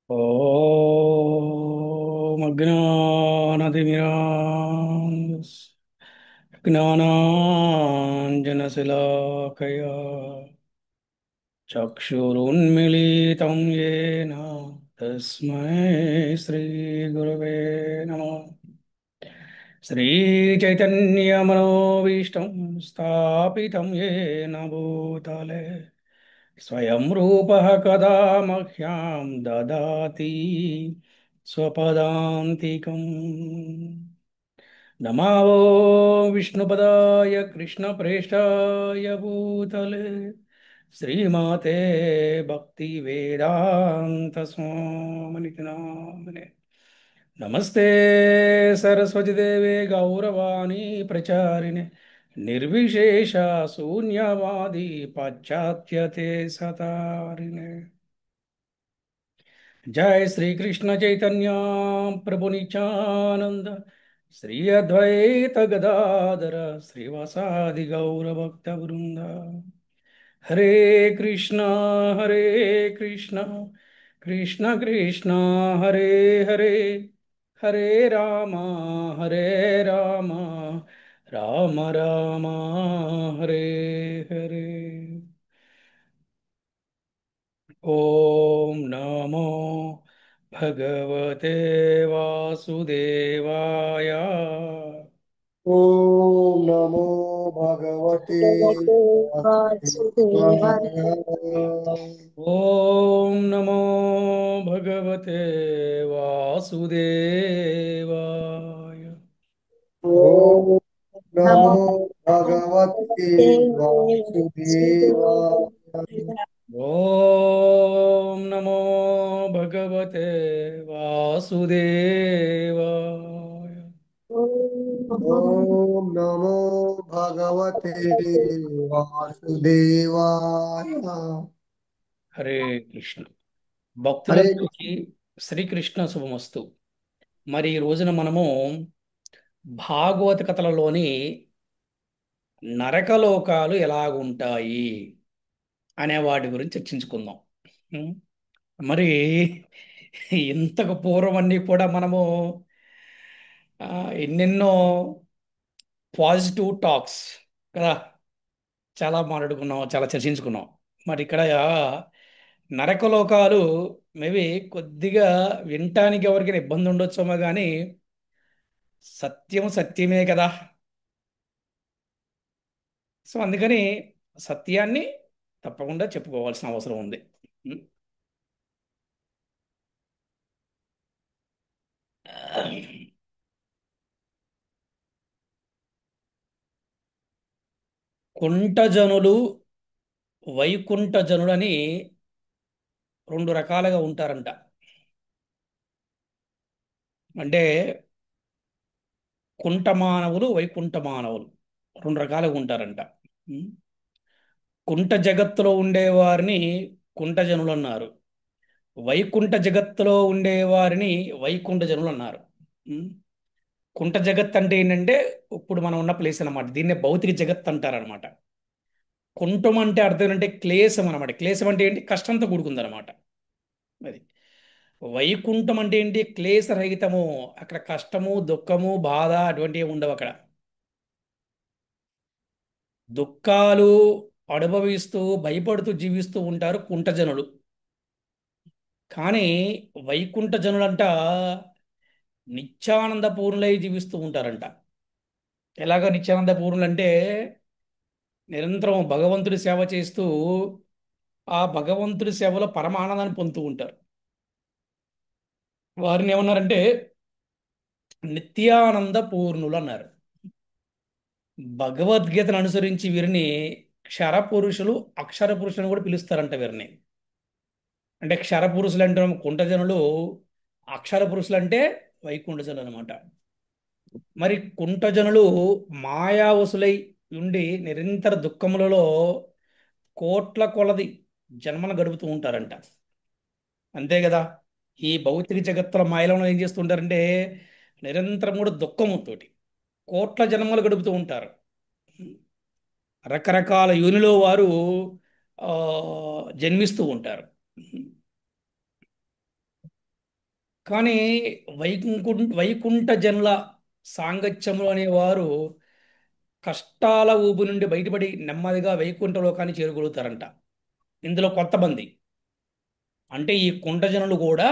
ॐ ज्ञानाञ्जनशलाकया चक्षुरुन्मिलितं येन तस्मै श्रीगुरवे नमः। श्रीचैतन्यमनोभीष्टं स्थापितं येन भूतले स्वयं रूपः कदा मह्यं ददाति स्वपदान्तिकम्। नमो विष्णुपदाय कृष्णप्रेष्ठाय भूतले श्रीमाते भक्तिवेदान्तस्वामिनिति नामिने। नमस्ते सरस्वतीदेवे गौरवाणी प्रचारिणे निर्विशेष शून्यवादी पाश्चात्यते सतारिणे। जय श्री कृष्ण चैतन्य प्रभु नित्यानंद श्री अद्वैत गदाधर श्रीवासादि गौर भक्त वृंद। हरे कृष्ण कृष्ण कृष्ण हरे हरे हरे राम राम राम हरे हरे। ओम नमो भगवते वासुदेवाय। ॐ नमो भगवते भगवते वासुदेवाय। वासुदेवाय। ओम नमो भगवते वासुदेवाय। ॐ ॐ नमो नमो भगवते भगवते वासुदेवाय। वासुदेवाय। ओम नमो भगवते वासुदेवाय। ॐ नमो भगवते वासुदेवाय। హరే కృష్ణ హరే భక్తులందరికీ శ్రీకృష్ణ శుభమస్తు. మరి ఈ రోజున మనము భాగవత కథలలోని నరకలోకాలు ఎలాగుంటాయి అనే వాటి గురించి చర్చించుకుందాం. ఉం? మరి ఇంతకు పూర్వం అన్నీ కూడా మనము ఆ, ఎన్నెన్నో పాజిటివ్ టాక్స్ కదా, చాలా మాట్లాడుకున్నాం, చాలా చర్చించుకున్నాం. మరి ఇక్కడ నరకలోకాలు మేబీ కొద్దిగా వినటానికి ఎవరికైనా ఇబ్బంది ఉండొచ్చేమో కానీ సత్యం సత్యమే కదా. సో అందుకని సత్యాన్ని తప్పకుండా చెప్పుకోవాల్సిన అవసరం ఉంది. ఉం? కుంటజనులు వైకుంఠజనులని రెండు రకాలుగా ఉంటారంట. అంటే కుంట మానవులు వైకుంఠ మానవులు రెండు రకాలుగా ఉంటారంట. ఉం? కుంట జగత్తులో ఉండేవారిని కుంటజనులు అన్నారు. వైకుంఠ జగత్తులో ఉండేవారిని వైకుంఠ జనులు అన్నారు. ఉం? కుంట జగత్ అంటే ఏంటంటే ఇప్పుడు మనం ఉన్న ప్లేస్ అన్నమాట. దీన్నే భౌతిక జగత్ అంటారనమాట. కుంటం అంటే అర్థం ఏంటంటే క్లేశం అనమాట. క్లేశం అంటే ఏంటి? కష్టంతో కూడుకుందనమాట. అది వైకుంఠం అంటే ఏంటి? క్లేశరహితము. అక్కడ కష్టము దుఃఖము బాధ అటువంటివి ఉండవు అక్కడ. దుఃఖాలు అనుభవిస్తూ భయపడుతూ జీవిస్తూ ఉంటారు కుంటజనులు. కానీ వైకుంఠ జనులంట నిత్యానంద పూర్ణులై జీవిస్తూ ఉంటారంట. ఎలాగ నిత్యానంద పూర్ణులు అంటే నిరంతరం భగవంతుడి సేవ చేస్తూ ఆ భగవంతుడి సేవలో పరమానందాన్ని పొందుతూ ఉంటారు. వారిని ఏమన్నారంటే నిత్యానంద పూర్ణులు అన్నారు. భగవద్గీతను అనుసరించి వీరిని క్షర పురుషులు అక్షర పురుషులను కూడా పిలుస్తారంట వీరిని. అంటే క్షర పురుషులు అంటే కుంటజనులు, అక్షర పురుషులు అంటే వైకుంఠజనులు అనమాట. మరి కుంటజనులు మాయావసులై ఉండి నిరంతర దుఃఖములలో కోట్ల కొలది జన్మను గడుపుతూ ఉంటారంట. అంతే కదా. ఈ భౌతిక జగత్తుల మాయలో ఏం చేస్తుంటారంటే నిరంతరం కూడా దుఃఖముతోటి కోట్ల జన్మలు గడుపుతూ ఉంటారు. రకరకాల యోనిలో వారు ఆ, జన్మిస్తూ ఉంటారు. కానీ వైకుంఠ జనుల సాంగత్యములు అనేవారు కష్టాల ఊబి నుండి బయటపడి నెమ్మదిగా వైకుంఠ లోకాన్ని చేరుగలుగుతారంట. ఇందులో కొంతమంది అంటే ఈ కుంటజనులు కూడా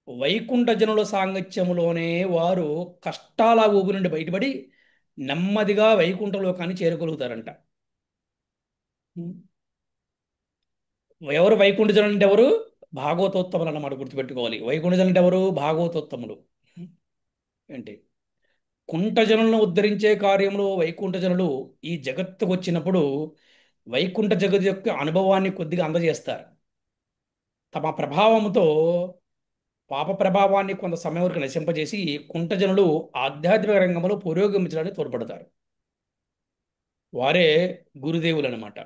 వైకుంఠ జనుల సాంగత్యములోనే వారు కష్టాల ఊబి నుండి బయటపడి నెమ్మదిగా వైకుంఠ లోకాన్ని చేరుగలుగుతారంట. ఎవరు వైకుంఠ జనులు అంటే ఎవరు? భాగవతోత్తములు అన్నమాట, గుర్తుపెట్టుకోవాలి. వైకుంఠ జనులు అంటే ఎవరు? భాగవతోత్తములు. ఏంటి కుంట జనులను ఉద్ధరించే కార్యంలో వైకుంఠ జనులు ఈ జగత్తుకు వచ్చినప్పుడు వైకుంఠ జగత్ యొక్క అనుభవాన్ని కొద్దిగా అందజేస్తారు. తమ ప్రభావంతో పాప ప్రభావాన్ని కొంత సమయం వరకు నశింపజేసి కుంట జనులు ఆధ్యాత్మిక రంగంలో పురోగమించడానికి తోడ్పడతారు. వారే గురుదేవులు అనమాట.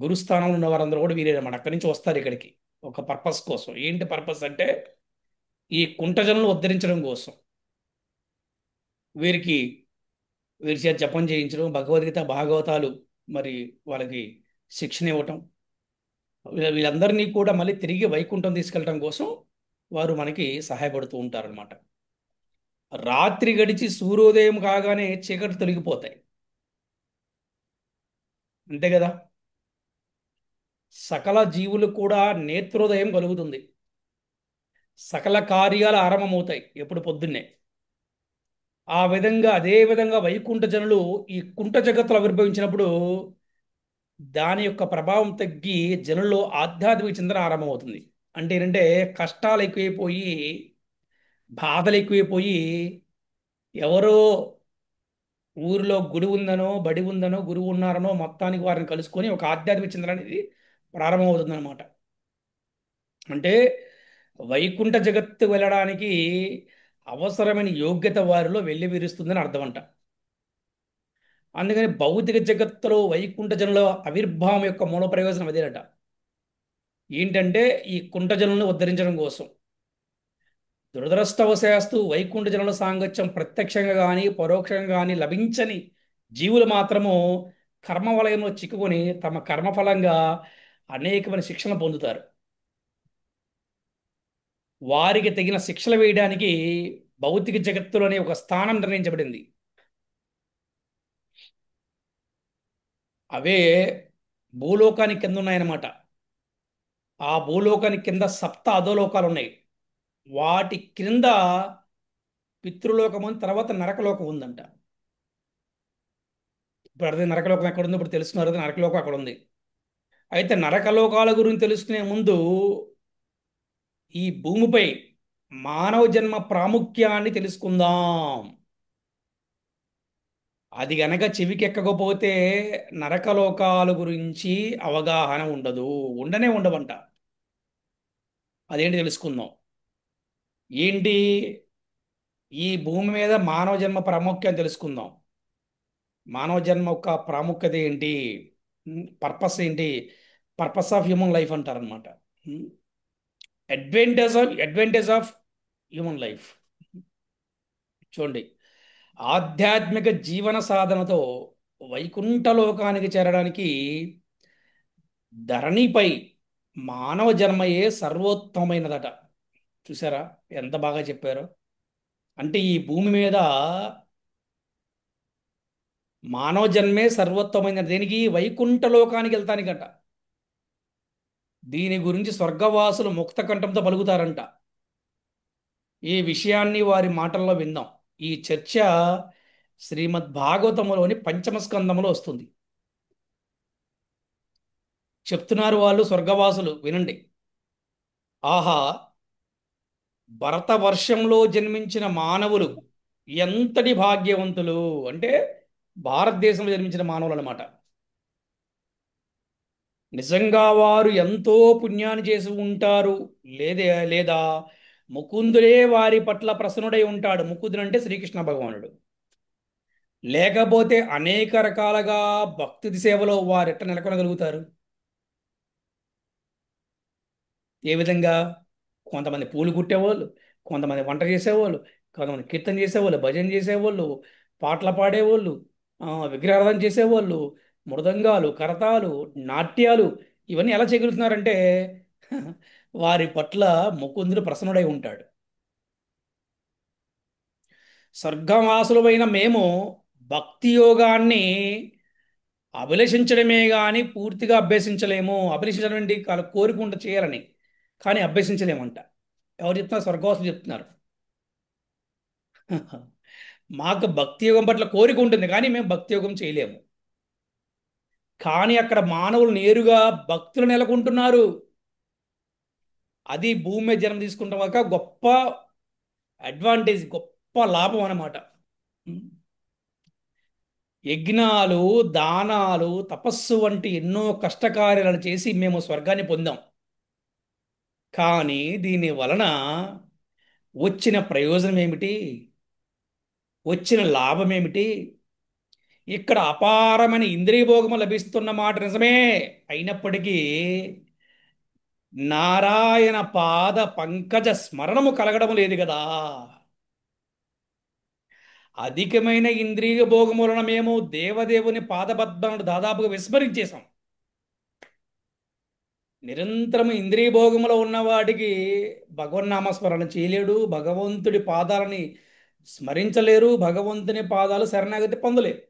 గురుస్థానంలో ఉన్న వారందరూ కూడా వీరే అనమాట. అక్కడి నుంచి వస్తారు ఇక్కడికి ఒక పర్పస్ కోసం. ఏంటి పర్పస్ అంటే ఈ కుంట జనులను ఉద్ధరించడం కోసం. వీరికి వీరి చేత జపం చేయించడం, భగవద్గీత భాగవతాలు మరి వాళ్ళకి శిక్షణ ఇవ్వటం, వీళ్ళందరినీ కూడా మళ్ళీ తిరిగి వైకుంఠం తీసుకెళ్ళటం కోసం వారు మనకి సహాయపడుతూ ఉంటారనమాట. రాత్రి గడిచి సూర్యోదయం కాగానే చీకటి తొలగిపోతాయి, అంతే కదా. సకల జీవులు కూడా నేత్రోదయం కలుగుతుంది. సకల కార్యాలు ఆరంభమవుతాయి ఎప్పుడు? పొద్దున్నే. ఆ విధంగా అదే విధంగా వైకుంఠ జనులు ఈ కుంట జగత్తులో ఆవిర్భవించినప్పుడు దాని యొక్క ప్రభావం తగ్గి జనుల్లో ఆధ్యాత్మిక చింతన ఆరంభమవుతుంది. అంటే ఏంటంటే కష్టాలు ఎక్కువైపోయి, బాధలు ఎక్కువైపోయి, ఎవరో ఊరిలో గుడి ఉందనో బడి ఉందనో గురువు ఉన్నారనో మొత్తానికి వారిని కలుసుకొని ఒక ఆధ్యాత్మిక చింతన అనేది ప్రారంభమవుతుంది అనమాట. అంటే వైకుంఠ జగత్తు వెళ్ళడానికి అవసరమైన యోగ్యత వారిలో వెల్లివిరుస్తుందని అర్థం అంట. అందుకని భౌతిక జగత్తులో వైకుంఠ జనుల ఆవిర్భావం యొక్క మూల ప్రయోజనం అదేనట. ఏంటంటే ఈ కుంట జనులను ఉద్ధరించడం కోసం. దురదృష్టవశాస్తు వైకుంఠ జనుల సాంగత్యం ప్రత్యక్షంగా కానీ పరోక్షంగా కానీ లభించని జీవులు మాత్రము కర్మ వలయంలో చిక్కుకొని తమ కర్మఫలంగా అనేకమైన శిక్షణ పొందుతారు. వారికి తగిన శిక్షలు వేయడానికి భౌతిక జగత్తులోనే ఒక స్థానం నిర్ణయించబడింది. అవే భూలోకానికి కింద ఉన్నాయన్నమాట. ఆ భూలోకానికి కింద సప్త అధోలోకాలు ఉన్నాయి. వాటి క్రింద పితృలోకం ఉంది, తర్వాత నరకలోకం ఉందంట. ఇప్పుడు అర్థం నరకలోకం ఎక్కడ ఉంది ఇప్పుడు తెలుసుకున్నారు. నరకలోకం అక్కడ ఉంది. అయితే నరకలోకాల గురించి తెలుసుకునే ముందు ఈ భూమిపై మానవ జన్మ ప్రాముఖ్యాన్ని తెలుసుకుందాం. అది గనక చెవికెక్కకపోతే నరకలోకాల గురించి అవగాహన ఉండదు, ఉండనే ఉండవంట. అదేంటి తెలుసుకుందాం. ఏంటి ఈ భూమి మీద మానవ జన్మ ప్రాముఖ్యం తెలుసుకుందాం. మానవ జన్మ యొక్క ప్రాముఖ్యత ఏంటి, పర్పస్ ఏంటి, పర్పస్ ఆఫ్ హ్యూమన్ లైఫ్ అంటారనమాట. Advantage of human life. చూడండి, ఆధ్యాత్మిక జీవన సాధనతో వైకుంఠ లోకానికి చేరడానికి ధరణిపై మానవ జన్మయే సర్వోత్తమైనదట. చూసారా ఎంత బాగా చెప్పారో. అంటే ఈ భూమి మీద మానవ జన్మే సర్వోత్తమైనది. దేనికి? వైకుంఠ లోకానికి వెళ్తానికట. దీని గురించి స్వర్గవాసులు ముక్త కంఠంతో పలుకుతారంట. ఈ విషయాన్ని వారి మాటల్లో విందాం. ఈ చర్చ శ్రీమద్ భాగవతములోని పంచమ స్కందములో వస్తుంది. చెప్తున్నారు వాళ్ళు స్వర్గవాసులు, వినండి. ఆహా, భరతవర్షంలో జన్మించిన మానవులు ఎంతటి భాగ్యవంతులు. అంటే భారతదేశంలో జన్మించిన మానవులు అన్నమాట. నిజంగా వారు ఎంతో పుణ్యాన్ని చేసి ఉంటారు. లేదా ముకుందుడే వారి పట్ల ప్రసన్నుడై ఉంటాడు. ముకుందుడు అంటే శ్రీకృష్ణ భగవానుడు. లేకపోతే అనేక రకాలుగా భక్తి సేవలో వారు ఎట్లా నెలకొనగలుగుతారు? ఏ విధంగా? కొంతమంది పూలు కుట్టేవాళ్ళు, కొంతమంది వంట చేసేవాళ్ళు, కొంతమంది కీర్తన చేసేవాళ్ళు, భజన చేసేవాళ్ళు, పాటలు పాడేవాళ్ళు, విగ్రహారాధన చేసేవాళ్ళు, మృదంగాలు, కరతాలు, నాట్యాలు, ఇవన్నీ ఎలా చేయగలుగుతున్నారంటే వారి పట్ల ముకుందుడు ప్రసన్నుడై ఉంటాడు. స్వర్గవాసులమైన మేము భక్తి యోగాన్ని అభిలషించడమే కానీ పూర్తిగా అభ్యసించలేము. అభిలషించడం ఏంటి? కోరిక చేయాలని, కానీ అభ్యసించలేమంట. ఎవరు చెప్తున్నారు? స్వర్గవాసులు చెప్తున్నారు. మాకు భక్తి యోగం పట్ల కోరిక ఉంటుంది, కానీ మేము భక్తి యోగం చేయలేము. కానీ అక్కడ మానవులు నేరుగా భక్తులు నెలకొంటున్నారు. అది భూమి మీద జన్మ తీసుకుంటాం కాక గొప్ప అడ్వాంటేజ్, గొప్ప లాభం అన్నమాట. యజ్ఞాలు, దానాలు, తపస్సు వంటి ఎన్నో కష్టకార్యాలను చేసి మేము స్వర్గాన్ని పొందాం. కానీ దీని వలన వచ్చిన ప్రయోజనం ఏమిటి? వచ్చిన లాభం ఏమిటి? ఇక్కడ అపారమైన ఇంద్రియ భోగము లభిస్తున్న మాట నిజమే. అయినప్పటికీ నారాయణ పాద పంకజ స్మరణము కలగడం లేదు కదా. అధికమైన ఇంద్రియ భోగములను మేము దేవదేవుని పాదపద్మలను దాదాపుగా విస్మరించేశాం. నిరంతరం ఇంద్రియ భోగములో ఉన్నవాడికి భగవన్నామస్మరణ చేయలేడు, భగవంతుడి పాదాలని స్మరించలేరు, భగవంతుని పాదాలు శరణాగతి పొందలేరు.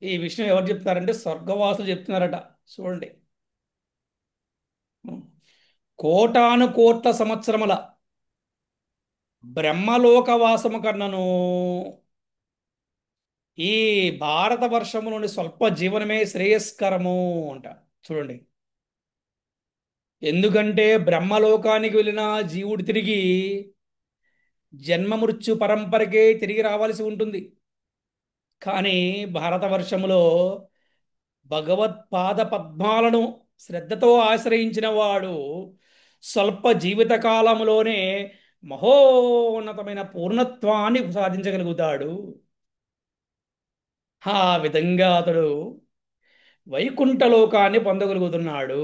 ఈ విషయం ఎవరు చెప్తున్నారంటే స్వర్గవాసులు చెప్తున్నారట. చూడండి, కోటాను కోట్ల సంవత్సరముల బ్రహ్మలోకవాసము కన్నను ఈ భారతవర్షములోని స్వల్ప జీవనమే శ్రేయస్కరము అంట. చూడండి, ఎందుకంటే బ్రహ్మలోకానికి వెళ్ళిన జీవుడు తిరిగి జన్మ మృత్యు పరంపరకే తిరిగి రావాల్సి ఉంటుంది. కానీ భారతవర్షములో భగవత్పాద పద్మాలను శ్రద్ధతో ఆశ్రయించిన వాడు స్వల్ప జీవిత కాలంలోనే మహోన్నతమైన పూర్ణత్వాన్ని సాధించగలుగుతాడు. ఆ విధంగా అతడు వైకుంఠలోకాన్ని పొందగలుగుతున్నాడు.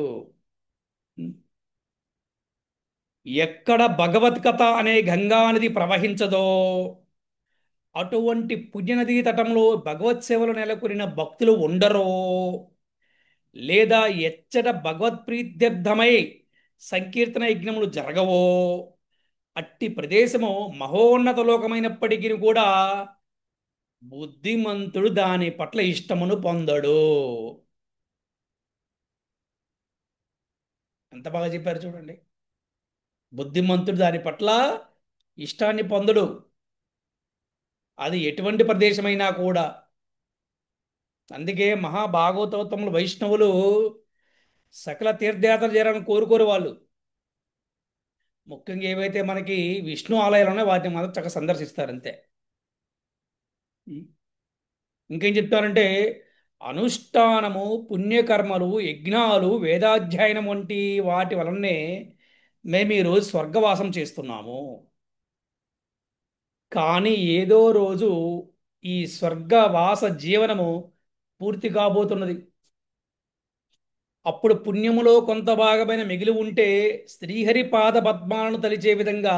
ఎక్కడ భగవత్కథ అనే గంగా నది ప్రవహించదో అటువంటి పుణ్యనదీ తటంలో భగవత్ సేవలు నెలకొనిన భక్తులు ఉండరో, లేదా ఎచ్చట భగవత్ప్రీత్యర్థమై సంకీర్తన యజ్ఞములు జరగవో, అట్టి ప్రదేశము మహోన్నత లోకమైనప్పటికీ కూడా బుద్ధిమంతుడు దాని పట్ల ఇష్టమును పొందడు. ఎంత బాగా చెప్పారు చూడండి. బుద్ధిమంతుడు దాని పట్ల ఇష్టాన్ని పొందడు. అది ఎటువంటి ప్రదేశమైనా కూడా. అందుకే మహాభాగవతోత్తములు వైష్ణవులు సకల తీర్థయాత్రలు చేయాలని కోరుకోరు వాళ్ళు. ముఖ్యంగా ఏవైతే మనకి విష్ణు ఆలయాలు ఉన్నాయో వాటిని మాత్రం చక్కగా సందర్శిస్తారు అంతే. ఇంకేం చెప్తారంటే అనుష్ఠానము, పుణ్యకర్మలు, యజ్ఞాలు, వేదాధ్యయనం వంటి వాటి వలనే మేము ఈరోజు స్వర్గవాసం చేస్తున్నాము. కానీ ఏదో రోజు ఈ స్వర్గవాస జీవనము పూర్తి కాబోతున్నది. అప్పుడు పుణ్యములో కొంత భాగమైన మిగిలి ఉంటే శ్రీహరి పాద పద్మాలను తలిచే విధంగా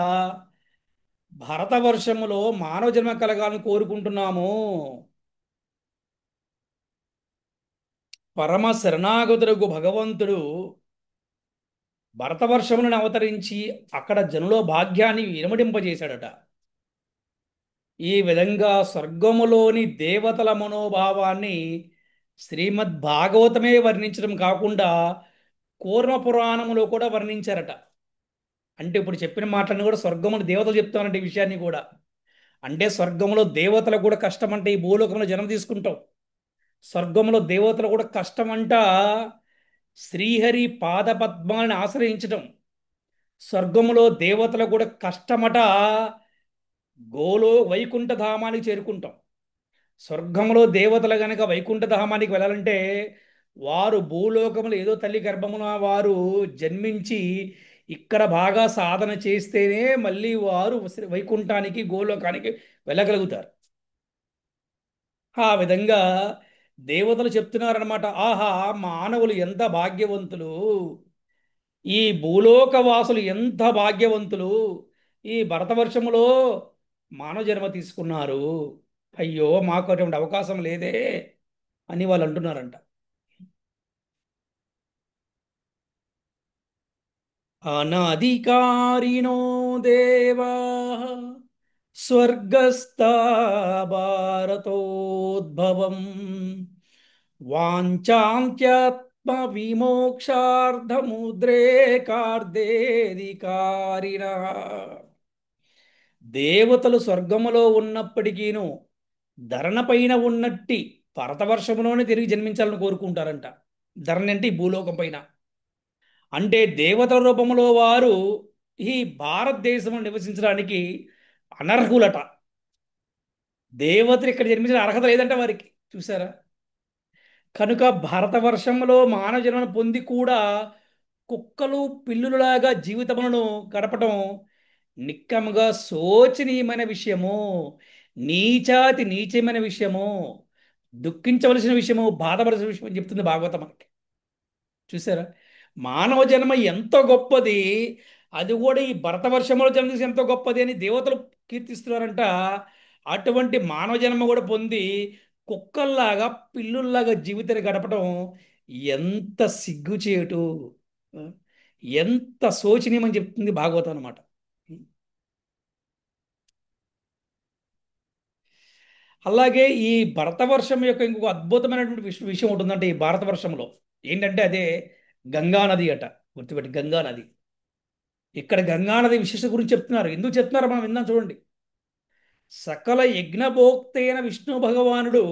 భరతవర్షములో మానవ జన్మ కలగాలని కోరుకుంటున్నాము. పరమ శరణాగతులకు భగవంతుడు భరతవర్షములను అవతరించి అక్కడ జనులో భాగ్యాన్ని విరమడింపజేశాడట. ఈ విధంగా స్వర్గములోని దేవతల మనోభావాన్ని శ్రీమద్ భాగవతమే వర్ణించడం కాకుండా కూర్మ పురాణములో కూడా వర్ణించారట. అంటే ఇప్పుడు చెప్పిన మాటలను కూడా స్వర్గములు దేవతలు చెప్తానంటే ఈ విషయాన్ని కూడా. అంటే స్వర్గంలో దేవతలకు కూడా కష్టం అంటే ఈ భూలోకంలో జన్మ తీసుకుంటాం. స్వర్గంలో దేవతలు కూడా కష్టమంట శ్రీహరి పాదపద్మాలను ఆశ్రయించటం. స్వర్గంలో దేవతలకు కూడా కష్టమట వైకుంఠ ధామానికి చేరుకుంటాం. స్వర్గంలో దేవతలు గనక వైకుంఠ ధామానికి వెళ్ళాలంటే వారు భూలోకములు ఏదో తల్లి గర్భమున వారు జన్మించి ఇక్కడ బాగా సాధన చేస్తేనే మళ్ళీ వారు వైకుంఠానికి గోలోకానికి వెళ్ళగలుగుతారు. ఆ విధంగా దేవతలు చెప్తున్నారనమాట. ఆహా, మానవులు ఎంత భాగ్యవంతులు, ఈ భూలోక వాసులు ఎంత భాగ్యవంతులు, ఈ భరతవర్షములో మానవ జన్మ తీసుకున్నారు. అయ్యో, మాకు అటువంటి అవకాశం లేదే అని వాళ్ళు అంటున్నారంట. అనాధికారిణో దేవా స్వర్గస్థా భారతోద్భవం వాంఛాంత్యత్మ విమోక్షార్థముద్రేకార్దేధికారిణ. దేవతలు స్వర్గములో ఉన్నప్పటికీను ధరణపైన ఉన్నట్టి భరతవర్షములోనే తిరిగి జన్మించాలని కోరుకుంటారంట. ధరణి అంటే ఈ భూలోకం పైన. అంటే దేవతల రూపంలో వారు ఈ భారతదేశంలో నివసించడానికి అనర్హులట. దేవతలు ఇక్కడ జన్మించిన అర్హత లేదంట వారికి. చూసారా? కనుక భారతవర్షంలో మానవ జన్మను పొంది కూడా కుక్కలు పిల్లులలాగా జీవితములను గడపడం నిక్కముగా శోచనీయమైన విషయము, నీచాతి నీచమైన విషయము, దుఃఖించవలసిన విషయము, బాధపడాల్సిన విషయం అని చెప్తుంది భాగవతం మనకి. చూసారా? మానవ జన్మ ఎంతో గొప్పది, అది కూడా ఈ భరతవర్షంలో జన్మించి ఎంతో గొప్పది అని దేవతలు కీర్తిస్తున్నారంట. అటువంటి మానవ జన్మ కూడా పొంది కుక్కల్లాగా పిల్లుల్లాగా జీవితాన్ని గడపడం ఎంత సిగ్గుచేటు, ఆ, ఎంత శోచనీయమని చెప్తుంది భాగవతం అనమాట. అలాగే ఈ భరతవర్షం యొక్క ఇంకొక అద్భుతమైనటువంటి విషయం ఉంటుందంటే ఈ భారతవర్షంలో ఏంటంటే అదే గంగా నది అట. గుర్తుపెట్టి, గంగా నది. ఇక్కడ గంగా నది విశిష్టత గురించి చెప్తున్నారు. ఎందుకు చెప్తున్నారో మనం విందాం చూడండి. సకల యజ్ఞభోక్తైన విష్ణు భగవానుడు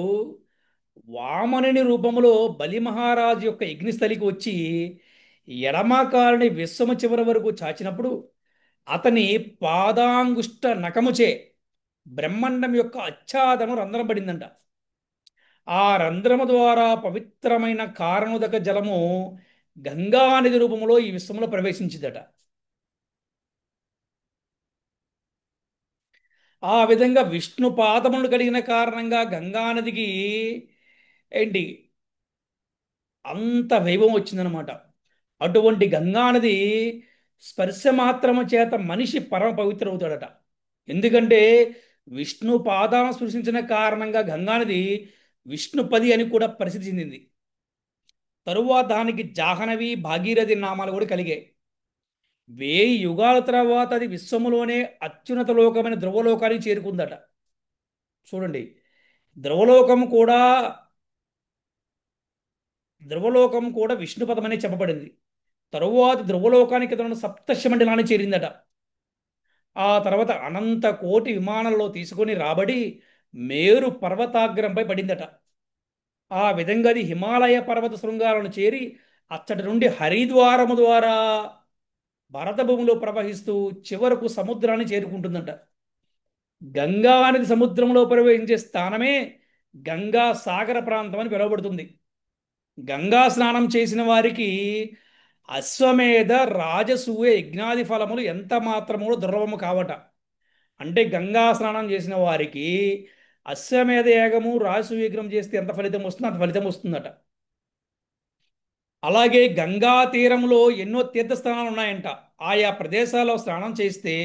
వామనుని రూపంలో బలి మహారాజు యొక్క యజ్ఞస్థలికి వచ్చి ఎడమకాలని విశ్వము చివరి వరకు చాచినప్పుడు అతని పాదాంగుష్ట నఖముచే బ్రహ్మాండం యొక్క ఆచ్ఛాదనం రంధ్రం పడిందంట. ఆ రంధ్రము ద్వారా పవిత్రమైన కారణోదక జలము గంగానది రూపంలో ఈ విశ్వంలో ప్రవేశించిందట. ఆ విధంగా విష్ణు పాదములు కలిగిన కారణంగా గంగానదికి ఏంటి అంత వైభవం వచ్చిందనమాట. అటువంటి గంగానది స్పర్శ మాత్రము చేత మనిషి పరమ పవిత్ర అవుతాడట. ఎందుకంటే విష్ణు పాదాలను స్పృశించిన కారణంగా గంగానది విష్ణుపది అని కూడా ప్రసిద్ధి చెందింది. తరువాత దానికి జాహ్నవి, భాగీరథి నామాలు కూడా కలిగాయి. 1000 యుగాల తర్వాత అది విశ్వములోనే అత్యున్నత లోకమైన ధ్రువలోకానికి చేరుకుందట. చూడండి, ధ్రువలోకం కూడా ధ్రువలోకం కూడా విష్ణుపదమనే చెప్పబడింది. తరువాత ధ్రువలోకానికి తన సప్తర్షి మండలాన్ని చేరిందట. ఆ తర్వాత అనంత కోటి విమానంలో తీసుకొని రాబడి మేరు పర్వతాగ్రంపై పడిందట. ఆ విధంగా అది హిమాలయ పర్వత శృంగాలను చేరి అచ్చటి నుండి హరిద్వారము ద్వారా భరత భూమిలో ప్రవహిస్తూ చివరకు సముద్రాన్ని చేరుకుంటుందంట. గంగా అనేది సముద్రంలో ప్రవహించే స్థానమే గంగా సాగర ప్రాంతం అని పిలువబడుతుంది. గంగా స్నానం చేసిన వారికి అశ్వమేధ, రాజసూయ యజ్ఞాది ఫలములు ఎంత మాత్రమూ దుర్లభము కావట. అంటే గంగా స్నానం చేసిన వారికి అశ్వమేధ యాగము, రాజసూయ యజ్ఞం చేస్తే ఎంత ఫలితం వస్తుందో అంత ఫలితం వస్తుందట. అలాగే గంగా తీరంలో ఎన్నో తీర్థస్థానాలు ఉన్నాయంట. ఆయా ప్రదేశాల్లో స్నానం చేస్తే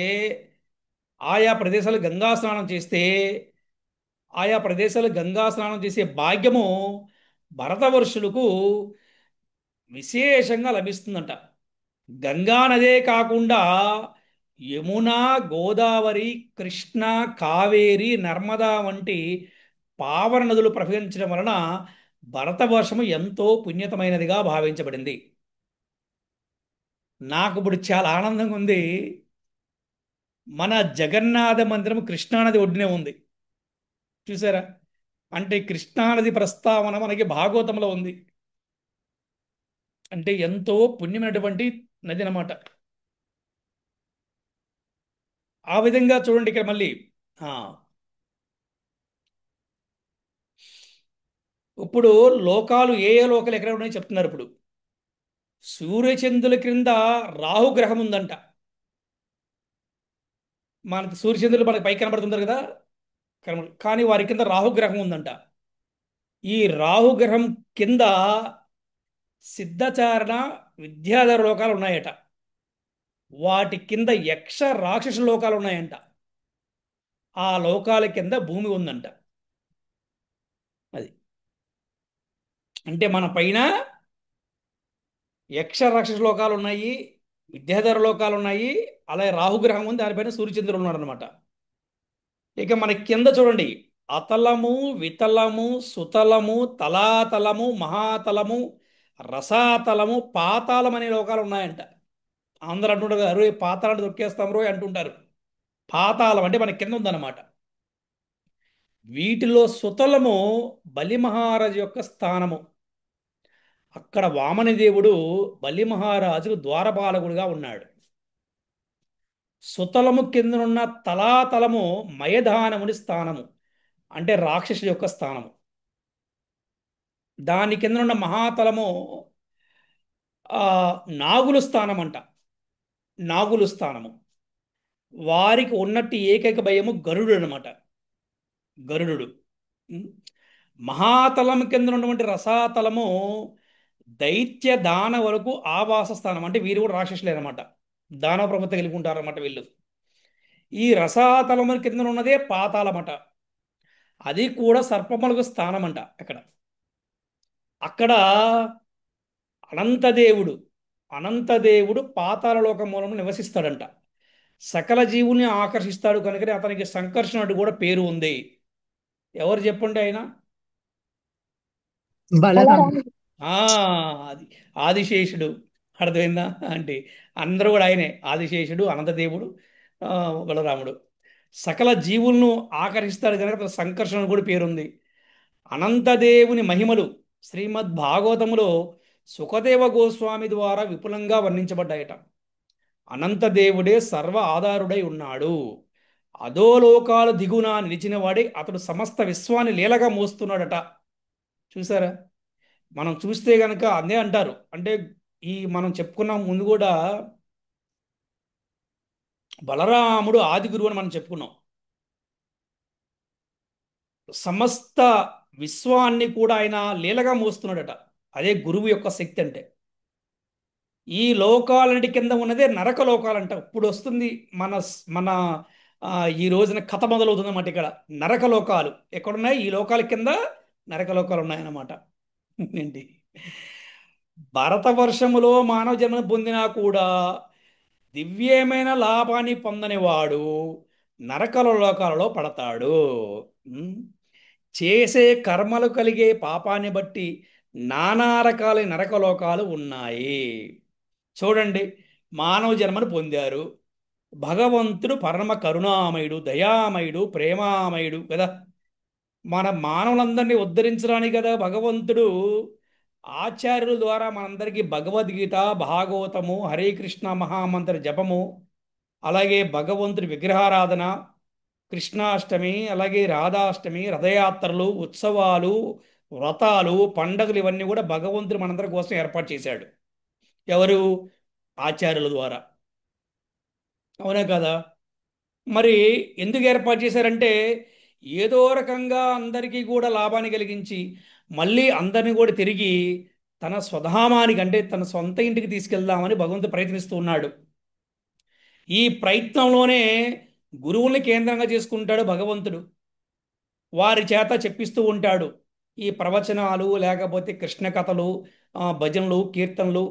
ఆయా ప్రదేశాలు గంగా స్నానం చేస్తే ఆయా ప్రదేశాలు గంగా స్నానం చేసే భాగ్యము భరతవర్షులకు విశేషంగా లభిస్తుందంట. గంగా నదే కాకుండా యమున, గోదావరి, కృష్ణ, కావేరి, నర్మదా వంటి పావన నదులు ప్రవహించడం వలన భరతవర్షము ఎంతో పుణ్యతమైనదిగా భావించబడింది. నాకు ఇప్పుడు చాలా ఆనందంగా ఉంది. మన జగన్నాథ మందిరం కృష్ణానది ఒడ్డునే ఉంది. చూసారా? అంటే కృష్ణానది ప్రస్తావన మనకి భాగవతంలో ఉంది. అంటే ఎంతో పుణ్యమైనటువంటి నది అన్నమాట. ఆ విధంగా చూడండి ఇక్కడ మళ్ళీ ఆ, ఇప్పుడు లోకాలు ఏ ఏ లోకాలు ఎక్కడ ఉన్నాయో చెప్తున్నారు. ఇప్పుడు సూర్యచంద్రుల క్రింద రాహుగ్రహం ఉందంట. మనకి సూర్యచంద్రులు మనకి పైకి కనబడుతుంటారు కదా, కానీ వారి కింద రాహుగ్రహం ఉందంట. ఈ రాహుగ్రహం కింద సిద్ధచారణ, విద్యాధర లోకాలు ఉన్నాయట. వాటి కింద యక్ష, రాక్షస లోకాలు ఉన్నాయంట. ఆ లోకాల కింద భూమి ఉందంట. అది అంటే మన పైన యక్ష, రాక్షస లోకాలు ఉన్నాయి, విద్యాధర లోకాలు ఉన్నాయి, అలాగే రాహుగ్రహం ఉంది, దానిపైన సూర్యచంద్రులు ఉన్నాడు అనమాట. ఇక మన కింద చూడండి, అతలము, వితలము, సుతలము, తలాతలము, మహాతలము, రసాతలము, పాతాళం అనే లోకాలు ఉన్నాయంట. అందరూ అంటుంటారు కదా, అరే పాతాళాన్ని దొక్కేస్తాం రోయ్ అంటుంటారు. పాతాళం అంటే మన కింద ఉందన్నమాట. వీటిలో సుతలము బలి మహారాజు యొక్క స్థానము. అక్కడ వామనదేవుడు బలి మహారాజుకు ద్వారపాలకుడుగా ఉన్నాడు. సుతలము కిందనున్న తలాతలము మయధానముని స్థానము, అంటే రాక్షసుడి యొక్క స్థానము. దాని కిందనున్న మహాతలము ఆ, నాగులు స్థానం అంట. నాగులు స్థానము. వారికి ఉన్నట్టు ఏకైక భయము గరుడు అనమాట. గరుడు. ఉం? మహాతలం కింద ఉన్నటువంటి రసాతలము దైత్య దానవులకు ఆవాస స్థానం, అంటే వీరు కూడా రాక్షసులే అనమాట. దానవ ప్రభుత్వం కలిగి ఉంటారన్నమాట వీళ్ళు. ఈ రసాతలము కింద ఉన్నదే పాతాళమట. అది కూడా సర్పములకు స్థానం అంట. అక్కడ అక్కడ అనంతదేవుడు అనంతదేవుడు పాతాళ లోకమూలము నివసిస్తాడంట. సకల జీవుని ఆకర్షిస్తాడు కనుకనే అతనికి సంకర్షణుడు కూడా పేరు ఉంది. ఎవరు చెప్పండి ఆయన? బలరాముడు. ఆ, అది ఆదిశేషుడు. అర్థమైందా? అంటే అందరూ కూడా ఆయనే, ఆదిశేషుడు, అనంతదేవుడు, ఆ, బలరాముడు. సకల జీవులను ఆకర్షిస్తాడు కనుక అతను సంకర్షణ కూడా పేరుంది. అనంతదేవుని మహిమలు శ్రీమద్ భాగవతములో సుఖదేవ గోస్వామి ద్వారా విపులంగా వర్ణించబడ్డాయట. అనంతదేవుడే సర్వ ఆధారుడై ఉన్నాడు. అధోలోకాల దిగున నిలిచిన వాడే అతడు సమస్త విశ్వాన్ని లీలగా మోస్తున్నాడట. చూసారా? మనం చూస్తే గనక అదే అంటారు. అంటే ఈ మనం చెప్పుకున్నాం ముందు కూడా, బలరాముడు ఆది గురువు అని మనం చెప్పుకున్నాం. సమస్త విశ్వాన్ని కూడా ఆయన లీలగా మోస్తున్నాడట. అదే గురువు యొక్క శక్తి అంటే. ఈ లోకాలన్నిటి కింద ఉన్నదే నరక లోకాలంట. ఇప్పుడు వస్తుంది మన మన ఈ రోజున కథ మొదలవుతుంది అన్నమాట. ఇక్కడ నరక లోకాలు ఎక్కడున్నాయి? ఈ లోకాల కింద నరక లోకాలు ఉన్నాయన్నమాట. ఏంటి? భరతవర్షములో మానవ జన్మను పొందినా కూడా దివ్యమైన లాభాన్ని పొందని వాడు నరకల లోకాలలో పడతాడు. ఉం? చేసే కర్మలు కలిగే పాపాన్ని బట్టి నానా రకాల నరకలోకాలు ఉన్నాయి. చూడండి, మానవ జన్మను పొందారు. భగవంతుడు పరమ కరుణామయుడు, దయామయుడు, ప్రేమామయుడు కదా. మన మానవులందరినీ ఉద్ధరించడానికి కదా భగవంతుడు ఆచార్యుల ద్వారా మనందరికీ భగవద్గీత, భాగవతము, హరే కృష్ణ మహామంత్ర జపము, అలాగే భగవంతుడి విగ్రహారాధన, కృష్ణాష్టమి, అలాగే రాధాష్టమి, రథయాత్రలు, ఉత్సవాలు, వ్రతాలు, పండగలు ఇవన్నీ కూడా భగవంతుడు మనందరి కోసం ఏర్పాటు చేశాడు. ఎవరు? ఆచార్యుల ద్వారా. అవునా కదా? మరి ఎందుకు ఏర్పాటు చేశారంటే ఏదో రకంగా అందరికీ కూడా లాభాన్ని కలిగించి మళ్ళీ అందరినీ కూడా తిరిగి తన స్వధామానికి, అంటే తన సొంత ఇంటికి తీసుకెళ్దామని భగవంతుడు ప్రయత్నిస్తూ ఉన్నాడు. ఈ ప్రయత్నంలోనే గురువుల్ని కేంద్రంగా చేసుకుంటాడు భగవంతుడు. వారి చేత చెప్పిస్తూ ఉంటాడు ఈ ప్రవచనాలు, లేకపోతే కృష్ణ కథలు, భజనలు, కీర్తనలు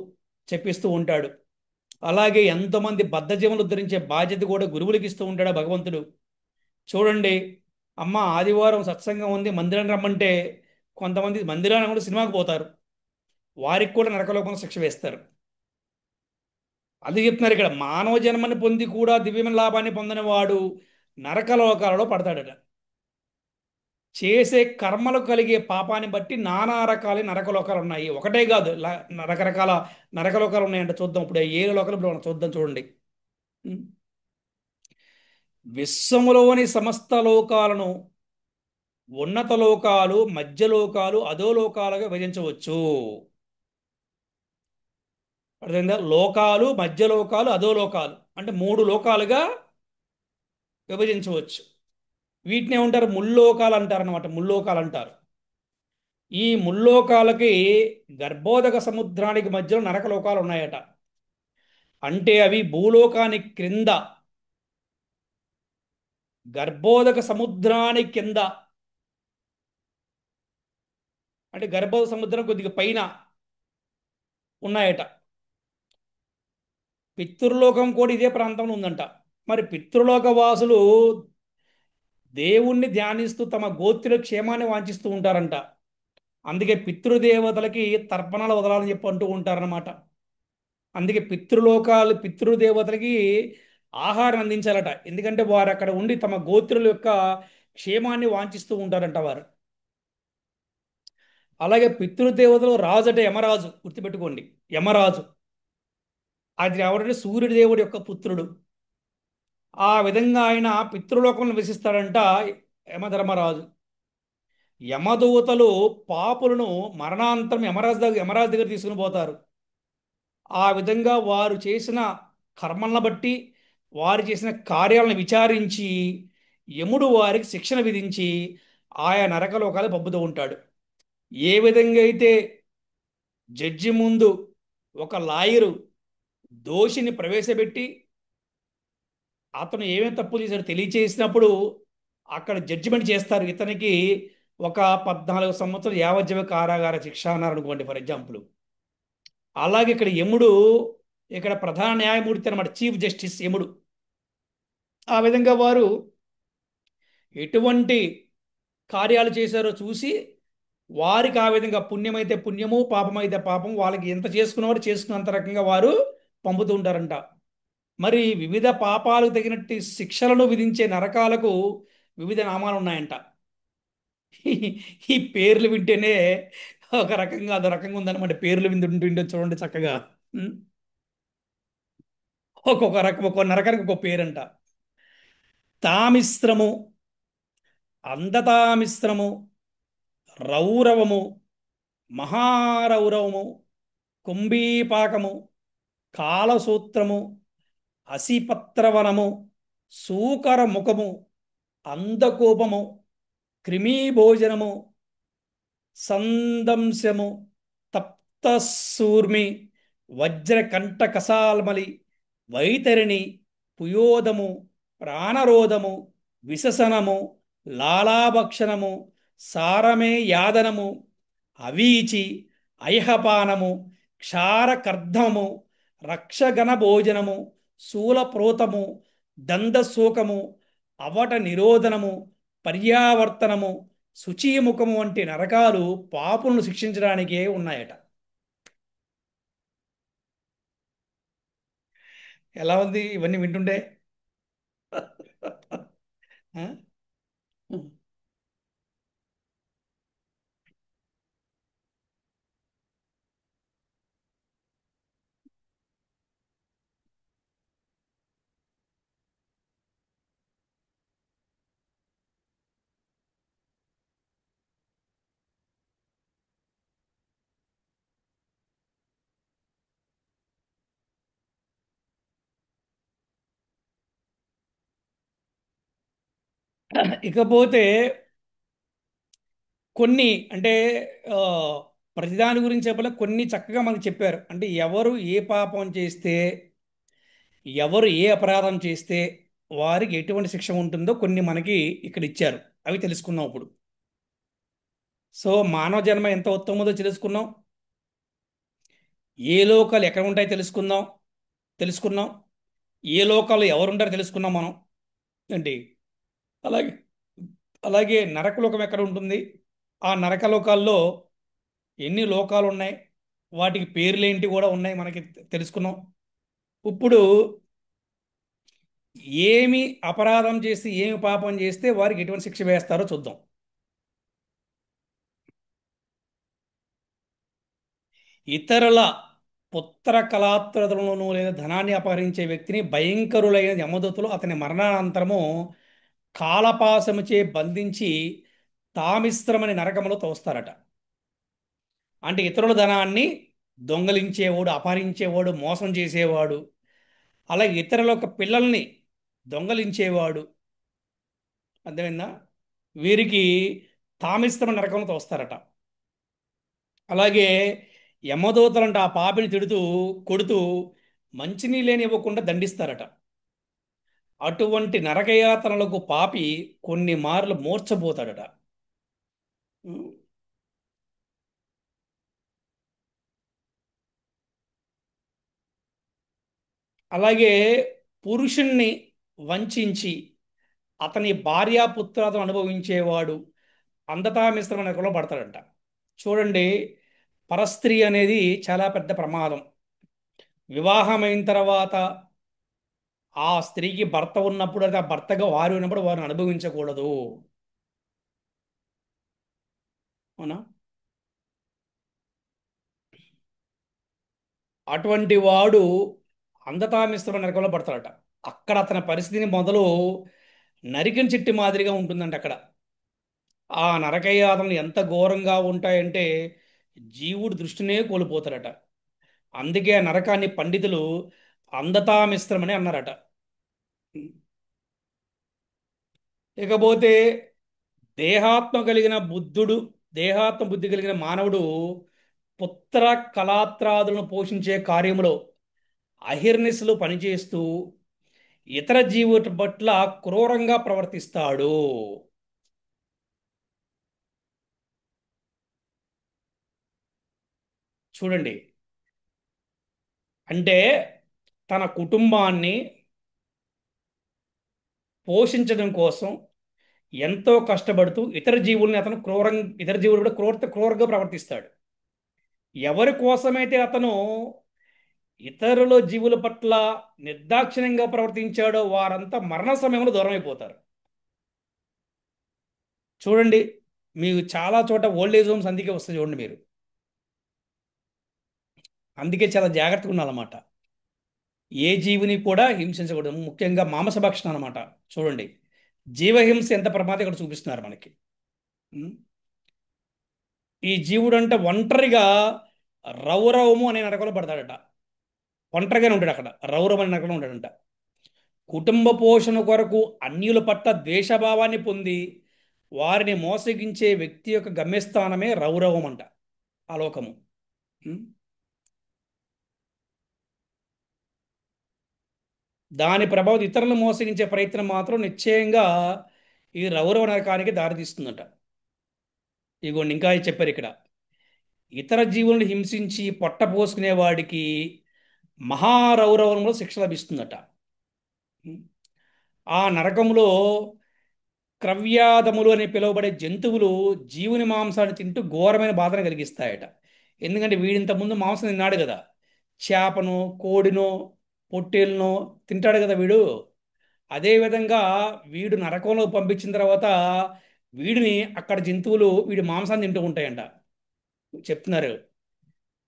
చెప్పిస్తూ ఉంటాడు. అలాగే ఎంతోమంది బద్ధజీవులు ఉద్ధరించే బాధ్యత కూడా గురువులకి ఇస్తూ ఉంటాడు ఆ భగవంతుడు. చూడండి, అమ్మ ఆదివారం సత్సంగం ఉంది మందిరాన్ని రమ్మంటే కొంతమంది మందిరాన్ని కూడా సినిమాకి పోతారు. వారికి కూడా నరకలోకంలో శిక్ష వేస్తారు. అది చెప్తున్నారు ఇక్కడ, మానవ జన్మని పొంది కూడా దివ్యమైన లాభాన్ని పొందిన వాడు నరకలోకాలలో పడతాడట. చేసే కర్మలు కలిగే పాపాన్ని బట్టి నానా రకాల నరకలోకాలు ఉన్నాయి. ఒకటే కాదు, రకరకాల నరకలోకాలు ఉన్నాయంటే చూద్దాం. ఇప్పుడు ఏ లోకాలు ఇప్పుడు మనం చూద్దాం. చూడండి, ఉం? విశ్వములోని సమస్త లోకాలను ఉన్నత లోకాలు, మధ్యలోకాలు, అధోలోకాలుగా విభజించవచ్చు. అర్థమైందా? లోకాలు, మధ్యలోకాలు, అధోలోకాలు అంటే మూడు లోకాలుగా విభజించవచ్చు. వీటిని ఏమంటారు? ముల్లోకాలు అంటారు అనమాట. ముల్లోకాలు అంటారు. ఈ ముల్లోకాలకి గర్భోదక సముద్రానికి మధ్యలో నరక లోకాలు ఉన్నాయట. అంటే అవి భూలోకానికి క్రింద, గర్భోదక సముద్రానికి కింద, అంటే గర్భోదక సముద్రం కొద్దిగా పైన ఉన్నాయట. పితృలోకం కూడా ఇదే ప్రాంతంలో ఉందంట. మరి పితృలోక వాసులు దేవుణ్ణి ధ్యానిస్తూ తమ గోత్రుల క్షేమాన్ని వాంఛిస్తూ ఉంటారంట. అందుకే పితృదేవతలకి తర్పణాలు వదలాలని చెప్పి అంటూ ఉంటారనమాట. అందుకే పితృదేవతలకి ఆహారం అందించాలట. ఎందుకంటే వారు అక్కడ ఉండి తమ గోత్రుల యొక్క క్షేమాన్ని వాంఛిస్తూ ఉంటారంట వారు. అలాగే పితృదేవతలు రాజు అంటే యమరాజు, గుర్తుపెట్టుకోండి. యమరాజు అది ఎవరంటే సూర్యుడి దేవుడి యొక్క పుత్రుడు. ఆ విధంగా ఆయన పితృలోకంలో నివసిస్తాడంట యమధర్మరాజు. యమదూతలు పాపులను మరణాంతరం యమరాజు దగ్గర తీసుకుని పోతారు. ఆ విధంగా వారు చేసిన కర్మలను బట్టి, వారు చేసిన కార్యాలను విచారించి యముడు వారికి శిక్షణ విధించి ఆయా నరకలోకాలు పంపుతూ ఉంటాడు. ఏ విధంగా అయితే జడ్జి ముందు ఒక లాయరు దోషిని ప్రవేశపెట్టి అతను ఏమేమి తప్పు చేశాడో తెలియచేసినప్పుడు అక్కడ జడ్జిమెంట్ చేస్తారు. ఇతనికి ఒక 14 సంవత్సరాలు యావజ్జీవ కారాగార శిక్ష అన్నారు అనుకోండి, ఫర్ ఎగ్జాంపుల్. అలాగే ఇక్కడ యముడు ఇక్కడ ప్రధాన న్యాయమూర్తి అనమాట, చీఫ్ జస్టిస్ యముడు. ఆ విధంగా వారు ఎటువంటి కార్యాలు చేశారో చూసి వారికి ఆ విధంగా పుణ్యమైతే పుణ్యము, పాపమైతే పాపం, వాళ్ళకి ఎంత చేసుకున్నవారు చేసుకున్నంత రకంగా వారు పంపుతూ ఉంటారంట. మరి వివిధ పాపాలకు తగినట్టు శిక్షలను విధించే నరకాలకు వివిధ నామాలు ఉన్నాయంట. ఈ ఈ పేర్లు వింటేనే ఒక రకంగా అదో రకంగా ఉందన్నమాట. పేర్లు వింటుంటే చూడండి చక్కగా. ఉం? ఒక్కొక్క రకం, ఒక్కొక్క నరకానికి ఒక్కొక్క పేరంట. తామిశ్రము, అందతామిశ్రము, రౌరవము, మహారౌరవము, కుంభీపాకము, కాలసూత్రము, అసిపత్రవనము, సూకరముఖము, అందకోపము, క్రిమీభోజనము, సందంశము, తప్తసూర్మి, వజ్రకంఠకసాల్మలి, వైతరిణి, పుయోదము, ప్రాణరోధము, విశసనము, లాలాభక్షణము, సారమే యాదనము, అవీచి, ఐహపానము, క్షారకర్ధము, రక్షగణ భోజనము, శూలప్రోతము, దందశోకము, అవట నిరోధనము, పర్యావర్తనము, శుచీముఖము వంటి నరకాలు పాపులను శిక్షించడానికే ఉన్నాయట. ఎలా ఉంది ఇవన్నీ వింటుండే? ఆ? ఇకపోతే కొన్ని అంటే ఆ, ప్రతిదాని గురించి చెప్పలే, కొన్ని చక్కగా మనకు చెప్పారు. అంటే ఎవరు ఏ పాపం చేస్తే, ఎవరు ఏ అపరాధం చేస్తే వారికి ఎటువంటి శిక్ష ఉంటుందో కొన్ని మనకి ఇక్కడ ఇచ్చారు. అవి తెలుసుకుందాం ఇప్పుడు. సో మానవ జన్మ ఎంత ఉత్తమదో తెలుసుకున్నాం. ఏ లోకాలు ఎక్కడ ఉంటాయో తెలుసుకున్నాం. ఏ లోకాలు ఎవరుంటారో తెలుసుకున్నాం మనం. ఏంటి? అలాగే అలాగే నరకలోకం ఎక్కడ ఉంటుంది, ఆ నరకలోకాల్లో ఎన్ని లోకాలు ఉన్నాయి, వాటికి పేర్లేంటి కూడా ఉన్నాయి మనకి తెలుసుకున్నాం. ఇప్పుడు ఏమి అపరాధం చేసి ఏమి పాపం చేస్తే వారికి ఎటువంటి శిక్ష వేస్తారో చూద్దాం. ఇతరుల పుత్ర కళాత్రతలను లేదా ధనాన్ని అపహరించే వ్యక్తిని భయంకరులైన యమదూతలు అతని మరణానంతరము కాలపాశముచే బంధించి తామిశ్రమని నరకములో తోస్తారట. అంటే ఇతరుల ధనాన్ని దొంగలించేవాడు, అపహరించేవాడు, మోసం చేసేవాడు, అలాగే ఇతరుల యొక్క పిల్లల్ని దొంగలించేవాడు, అర్థమైందా, వీరికి తామిశ్రమ నరకంలో తోస్తారట. అలాగే యమదూతలంట ఆ పాపిని తిడుతూ కొడుతూ మంచినీళ్ళని ఇవ్వకుండా దండిస్తారట. అటువంటి నరకయాతనలకు పాపి కొన్ని మార్లు మూర్ఛపోతాడట. అలాగే పురుషుణ్ణి వంచించి అతని భార్యాపుత్రాలను అనుభవించేవాడు అంధతా మిశ్రమ నరకంలో పడతాడంట. చూడండి, పరస్త్రీ అనేది చాలా పెద్ద ప్రమాదం. వివాహమైన తర్వాత ఆ స్త్రీకి భర్త ఉన్నప్పుడు, అది ఆ భర్తగా వారు ఉన్నప్పుడు వారిని అనుభవించకూడదు. అవునా? అటువంటి వాడు అంధతా మిశ్రమ నరకంలో పడతాడట. అక్కడ అతని పరిస్థితిని మొదలు నరికిన చెట్టు మాదిరిగా ఉంటుందంట అక్కడ. ఆ నరకయాతనలు ఎంత ఘోరంగా ఉంటాయంటే జీవుడు దృష్టినే కోల్పోతాడట. అందుకే ఆ నరకాన్ని పండితులు అంధతా మిశ్రమని అన్నారట. ఇకపోతే దేహాత్మ కలిగిన బుద్ధుడు, దేహాత్మ బుద్ధి కలిగిన మానవుడు పుత్ర కళాత్రాదులను పోషించే కార్యములో అహిర్నిశలు పనిచేస్తూ ఇతర జీవుల పట్ల క్రూరంగా ప్రవర్తిస్తాడు. చూడండి, అంటే తన కుటుంబాన్ని పోషించడం కోసం ఎంతో కష్టపడుతూ ఇతర జీవుల్ని అతను ఇతర జీవులు కూడా క్రూరంగా ప్రవర్తిస్తాడు. ఎవరి కోసమైతే అతను ఇతరుల జీవుల పట్ల నిర్దాక్షిణ్యంగా ప్రవర్తించాడో వారంతా మరణ సమయంలో దూరం అయిపోతారు. చూడండి, మీకు చాలా చోట ఓల్డ్ ఏజ్ హోమ్స్ అందుకే వస్తాయి చూడండి మీరు. అందుకే చాలా జాగ్రత్తగా ఉండాలన్నమాట. ఏ జీవిని కూడా హింసించకూడదు, ముఖ్యంగా మాంసభక్షణ అనమాట. చూడండి, జీవహింస ఎంత ప్రమాదం ఇక్కడ చూపిస్తున్నారు మనకి. ఉం? ఈ జీవుడు అంటే ఒంటరిగా రౌరవము అనే నరకంలో పడతాడట. ఒంటరిగానే ఉంటాడు అక్కడ, రౌరవం అనే నరకంలో ఉంటాడంట. కుటుంబ పోషణ కొరకు అన్యుల పట్ల ద్వేషభావాన్ని పొంది వారిని మోసగించే వ్యక్తి యొక్క గమ్యస్థానమే రౌరవం అంట, ఆలోకము. ఉం? దాని ప్రభావం ఇతరులను మోసగించే ప్రయత్నం మాత్రం నిశ్చయంగా ఈ రౌరవ నరకానికి దారితీస్తుందట. ఇగోండి, ఇంకా చెప్పారు ఇక్కడ, ఇతర జీవులను హింసించి పొట్ట పోసుకునే వాడికి మహారౌరవంలో శిక్ష లభిస్తుందట. ఆ నరకంలో క్రవ్యాదములు అని పిలువబడే జంతువులు జీవుని మాంసాన్ని తింటూ ఘోరమైన బాధను కలిగిస్తాయట. ఎందుకంటే వీడింత ముందు మాంసం తిన్నాడు కదా, చేపను, కోడినో, పొట్టేలునో తింటాడు కదా వీడు. అదేవిధంగా వీడు నరకంలో పంపించిన తర్వాత వీడిని అక్కడ జంతువులు వీడి మాంసాన్ని తింటూ ఉంటాయంట. చెప్తున్నారు,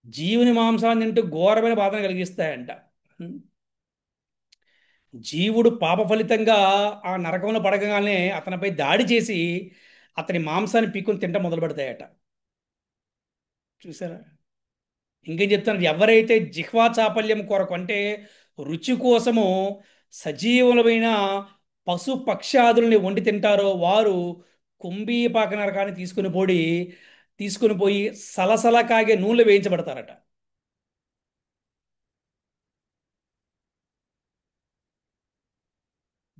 జీవుని మాంసాన్ని తింటూ ఘోరమైన బాధను కలిగిస్తాయంట. జీవుడు పాప ఫలితంగా ఆ నరకంలో పడగానే అతనిపై దాడి చేసి అతని మాంసాన్ని పీక్కుని తింటం మొదలు పెడతాయట. చూసారా? ఇంకేం చెప్తాను, ఎవరైతే జిహ్వా చాపల్యం కొరకు అంటే రుచి కోసము సజీవులమైన పశు పక్షాదుల్ని వండి తింటారో వారు కుంభీపాక నరకాన్ని తీసుకుని పోయి సలసల కాగే నూనెలు వేయించబడతారట.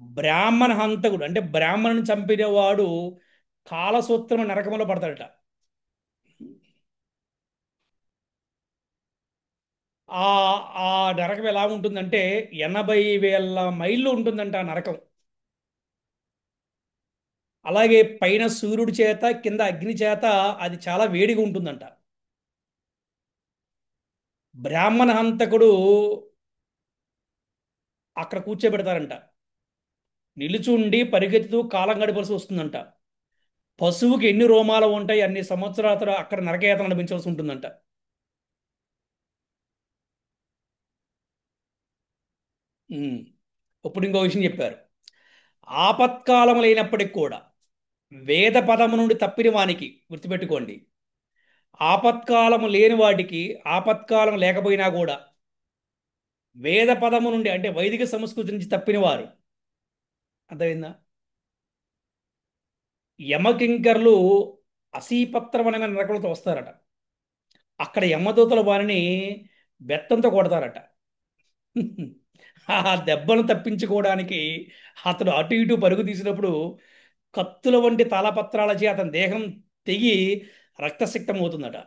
బ్రాహ్మణ హంతకుడు అంటే బ్రాహ్మణుని చంపినవాడు కాలసూత్రం నరకంలో పడతాడట. ఆ ఆ నరకం ఎలా ఉంటుందంటే 80,000 మైళ్ళు ఉంటుందంట ఆ నరకం. అలాగే పైన సూర్యుడి చేత కింద అగ్ని చేత అది చాలా వేడిగా ఉంటుందంట. బ్రాహ్మణ హంతకుడు అక్కడ కూర్చోబెడతారంట. నిలుచుండి పరిగెత్తుతూ కాలం గడపాల్సి వస్తుందంట. పశువుకి ఎన్ని రోమాలు ఉంటాయి అన్ని సంవత్సరాలు అక్కడ నరకయాతన అనిపించాల్సి ఉంటుందంట. ఉమ్. ఇప్పుడు ఇంకో విషయం చెప్పారు, ఆపత్కాలం లేనప్పటికి కూడా వేద పదము నుండి తప్పిన వానికి గుర్తుపెట్టుకోండి, ఆపత్కాలము లేని వాటికి ఆపత్కాలం లేకపోయినా కూడా వేద పదము నుండి అంటే వైదిక సంస్కృతి నుంచి తప్పిన వారు, అర్థమైందా, యమకింకర్లు అసీపత్రం అనే నరకంతో వస్తారట. అక్కడ యమదూతల వారిని బెత్తంతో కొడతారట. ఆ దెబ్బను తప్పించుకోవడానికి అతడు అటు ఇటు పరుగు తీసినప్పుడు కత్తుల వంటి తాళపత్రాలచే అతని దేహం తెగి రక్తసిక్తం అవుతుందట.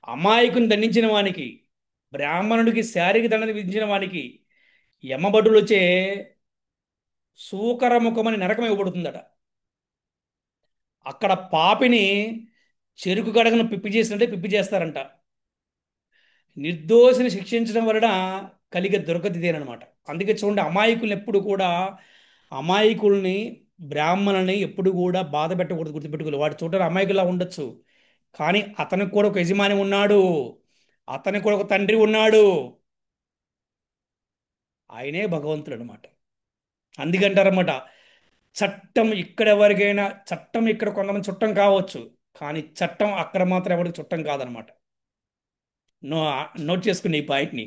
అమాయకుని దండించిన వానికి బ్రాహ్మణుడికి శారీరక దండన విధించిన వానికి యమభటులచే సూకరముఖమని నరకం ఇవ్వబడుతుందట. అక్కడ పాపిని చెరుకు గడగను పిప్పి చేసినట్టే పిప్పి చేస్తారంట. నిర్దోషిని శిక్షించడం వలన కలిగే దుర్గతిదేనమాట. అందుకే చూడండి, అమాయకుల్ని ఎప్పుడు కూడా, అమాయకుల్ని, బ్రాహ్మణుల్ని ఎప్పుడు కూడా బాధ పెట్టకూడదు, గుర్తుపెట్టుకోవాలి. వాడు చూడడానికి అమాయకులా ఉండొచ్చు, కానీ అతనికి కూడా ఒక యజమాని ఉన్నాడు, అతనికి కూడా ఒక తండ్రి ఉన్నాడు, ఆయనే భగవంతుడు అనమాట. అందుకంటారన్నమాట, చట్టం ఇక్కడ ఎవరికైనా, చట్టం ఇక్కడ కొంతమంది చుట్టం కావచ్చు, కానీ చట్టం అక్కడ మాత్రం ఎవరికి చుట్టం కాదనమాట. నో, నోట్ చేసుకుని ఈ పాయింట్ని.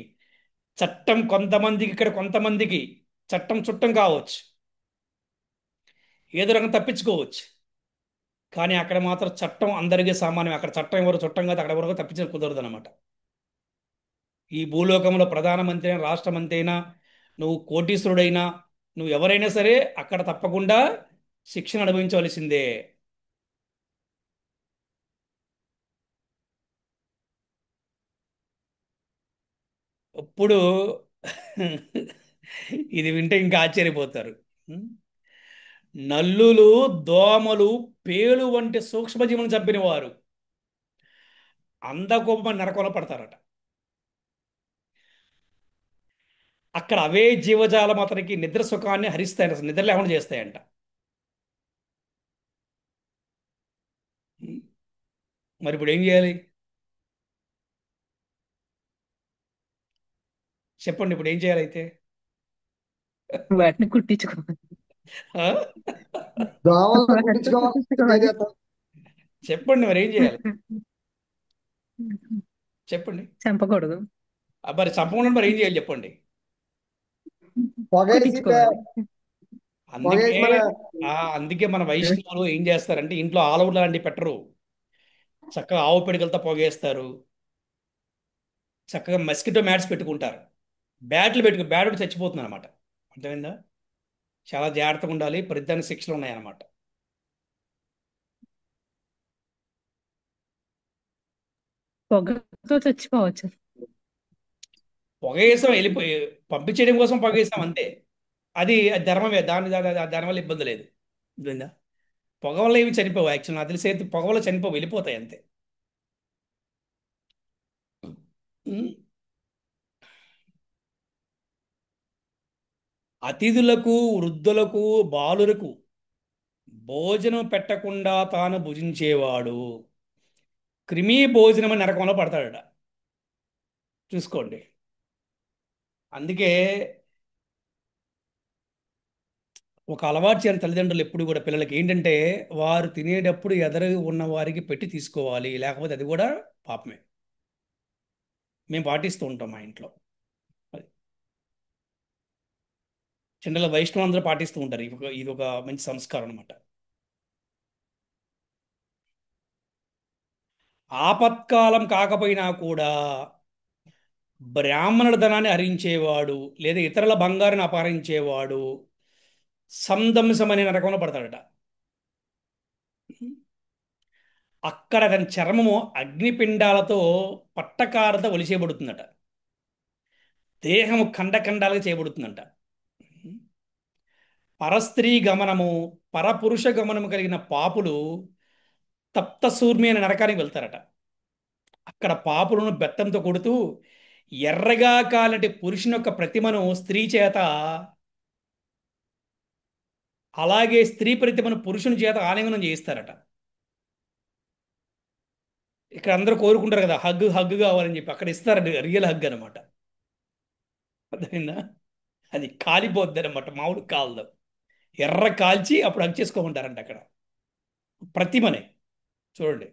చట్టం కొంతమందికి ఇక్కడ, కొంతమందికి చట్టం చుట్టం కావచ్చు, ఏదో రకం తప్పించుకోవచ్చు, కానీ అక్కడ మాత్రం చట్టం అందరికీ సామాన్యం. అక్కడ చట్టం ఎవరు చుట్టం కాదు, అక్కడ వరకు తప్పించడం కుదరదు అనమాట. ఈ భూలోకంలో ప్రధానమంత్రి అయినా, రాష్ట్ర మంత్రి అయినా, నువ్వు కోటీశ్వరుడైనా, నువ్వు ఎవరైనా సరే అక్కడ తప్పకుండా శిక్షణ అనుభవించవలసిందే. ఇప్పుడు ఇది వింటే ఇంకా ఆశ్చర్యపోతారు. నల్లులు, దోమలు, పేలు వంటి సూక్ష్మజీవులను చంపిన వారు అందగొప్ప నరకంలో పడతారట. అక్కడ అవే జీవజాలం అతనికి నిద్ర సుఖాన్ని హరిస్తాయంట, అసలు నిద్ర లేకుండా చేస్తాయంట. మరి ఇప్పుడు ఏం చేయాలి చెప్పండి, ఇప్పుడు ఏం చేయాలి అయితే? వాటిని కుట్టించుకోవాలి. ఆ? దోమలను వాటిని కుట్టించుకోవాలి. ఏం కుట్టించుకోవాలి. చేస్తాం? చెప్పండి, మరి ఏం చేయాలి చెప్పండి. చంపకూడదు, మరి చంపకుండా మరి ఏం చేయాలి చెప్పండి. పొగేసి కుట్టించుకోవాలి. అందుకే మన అందుకే మన వైష్ణవులు ఏం చేస్తారంటే, ఇంట్లో ఆలవులు లాంటివి పెట్టరు, చక్కగా ఆవు పిడకలతో పొగేస్తారు, చక్కగా మస్కిటో మ్యాట్స్ పెట్టుకుంటారు, బ్యాట్ ఒకటి చచ్చిపోతుంది అనమాట. అర్థమైందా? చాలా జాగ్రత్తగా ఉండాలి, ప్రతిదానికి శిక్షలు ఉన్నాయన్నమాట. పొగతో చచ్చిపోవచ్చు. పొగేసాం, వెళ్ళిపోయి పంపించేయడం కోసం పొగేసాం అంతే. అది ధర్మమే, దాని వల్ల ఇబ్బంది లేదు. అర్థమైందా? పొగ వల్ల ఏమి చనిపోవు, యాక్చువల్ నాకు తెలిసి అయితే పొగ వల్ల చనిపోవు, వెళ్ళిపోతాయి అంతే. ఉం? అతిథులకు, వృద్ధులకు, బాలురకు భోజనం పెట్టకుండా తాను భుజించేవాడు క్రిమి భోజనం అని నరకంలో పడతాడట. చూసుకోండి. అందుకే ఒక అలవాటు చేయాలి తల్లిదండ్రులు ఎప్పుడు కూడా పిల్లలకి, ఏంటంటే వారు తినేటప్పుడు ఎదురు ఉన్న వారికి పెట్టి తీసుకోవాలి, లేకపోతే అది కూడా పాపమే. మేము పాటిస్తూ ఉంటాం మా ఇంట్లో. అది చిన్నల వైష్ణవం అందరూ పాటిస్తూ ఉంటారు. ఇది ఒక మంచి సంస్కారం అనమాట. ఆపత్కాలం కాకపోయినా కూడా బ్రాహ్మణుల ధనాన్ని హరించేవాడు లేదా ఇతరుల బంగారుని అపహరించేవాడు సందంశం అనే నరకంలో పడతాడట. అక్కడ అతని చర్మము అగ్నిపిండాలతో పట్టకారత ఒలిచేయబడుతుందట, దేహము ఖండఖండాలుగా చేయబడుతుందంట. పరస్త్రీ గమనము, పరపురుష గమనము కలిగిన పాపులు తప్తసూర్మి అనే నరకానికి వెళ్తారట. అక్కడ పాపులను బెత్తంతో కొడుతూ ఎర్రగా కాలటి పురుషుని యొక్క ప్రతిమను స్త్రీ చేత, అలాగే స్త్రీ ప్రతిమను పురుషుని చేత ఆలింగనం చేయిస్తారట. ఇక్కడ అందరూ కోరుకుంటారు కదా, హగ్ హగ్ కావాలని చెప్పి, అక్కడ ఇస్తారండి రియల్ హగ్ అనమాట. అర్థమైందా? అది కాలిపోద్ది అనమాట, మామూలు కాలదు, ఎర్ర కాల్చి అప్పుడు హగ్ చేసుకోమంటారంట అక్కడ ప్రతిమనే. చూడండి,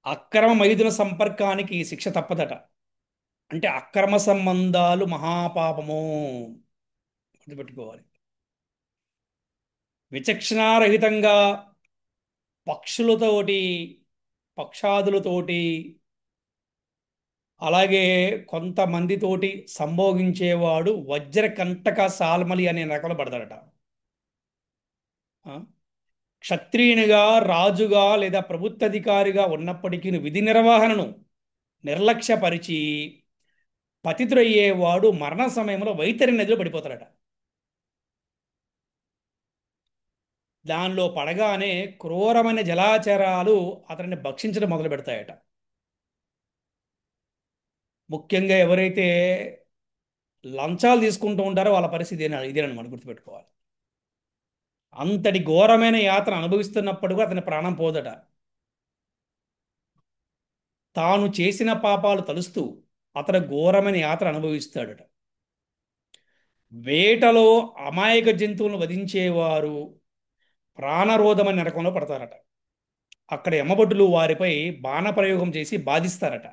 అక్రమ మైథున సంపర్కానికి శిక్ష తప్పదట. అంటే అక్రమ సంబంధాలు మహాపాపము, గుర్తుపెట్టుకోవాలి. విచక్షణారహితంగా పక్షులతోటి, పక్షాదులతోటి, అలాగే కొంతమందితోటి సంభోగించేవాడు వజ్రకంటక సాల్మలి అనే రకంలో పడతాడట. ఆ? క్షత్రియునిగా, రాజుగా లేదా ప్రభుత్వాధికారిగా ఉన్నప్పటికీ విధి నిర్వహణను నిర్లక్ష్యపరిచి పతితుడయ్యేవాడు మరణ సమయంలో వైతరి నదిలో పడిపోతాడట. దానిలో పడగానే క్రూరమైన జలాచరాలు అతన్ని భక్షించడం మొదలు పెడతాయట. ముఖ్యంగా ఎవరైతే లంచాలు తీసుకుంటూ ఉంటారో వాళ్ళ పరిస్థితి ఇదేనని మనం గుర్తుపెట్టుకోవాలి. అంతటి ఘోరమైన యాతన అనుభవిస్తున్నప్పుడు కూడా అతని ప్రాణం పోదట. తాను చేసిన పాపాలు తలుస్తూ అతను ఘోరమైన యాతన అనుభవిస్తాడట. వేటలో అమాయక జంతువులను వధించేవారు ప్రాణరోధమైన నరకంలో పడతారట. అక్కడ యమభటులు వారిపై బాణప్రయోగం చేసి బాధిస్తారట.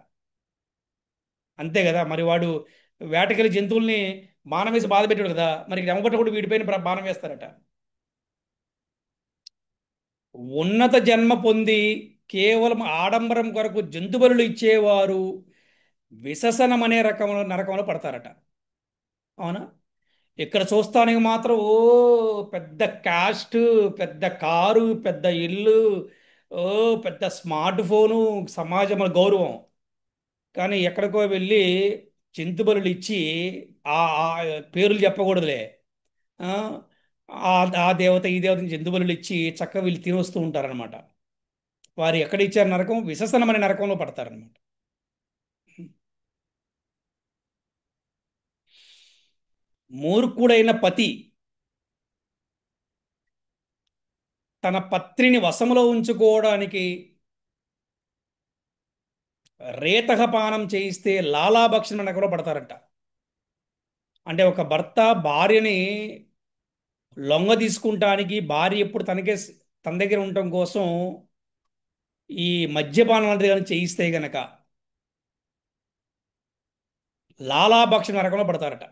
అంతే కదా, మరి వాడు వేటకెళ్ళి జంతువుల్ని బాణం వేసి బాధ పెట్టాడు కదా, మరి యమభటులు కూడా వీడిపైన బాణం వేస్తారట. ఉన్నత జన్మ పొంది కేవలం ఆడంబరం కొరకు జంతు బలులు ఇచ్చేవారు విశసనం అనే రకంలో నరకంలో పడతారట. అవునా? ఇక్కడ చూస్తానికి మాత్రం ఓ పెద్ద క్యాస్ట్, పెద్ద కారు, పెద్ద ఇల్లు, ఓ పెద్ద స్మార్ట్ ఫోను, సమాజంలో గౌరవం. కానీ ఎక్కడికో వెళ్ళి జంతు బలులు ఇచ్చి ఆ ఆ పేర్లు చెప్పకూడదులే, ఆ ఆ ఆ దేవత ఈ దేవతని జంతు బలులు ఇచ్చి చక్కగా వీళ్ళు తినొస్తూ ఉంటారనమాట. వారు ఎక్కడ ఇచ్చారు నరకం? విశసనం అనే నరకంలో పడతారనమాట. మూర్ఖుడైన పతి తన పత్నిని వశములో ఉంచుకోవడానికి రేతహపానం చేయిస్తే లాలాభక్షణ నరకంలో పడతారంట. అంటే ఒక భర్త భార్యని లొంగ తీసుకుంటానికి, భార్య ఎప్పుడు తన దగ్గర ఉండటం కోసం ఈ మద్యపానం లాంటిది కానీ చేయిస్తే గనక లాలాభక్షణ నరకంలో పడతారట.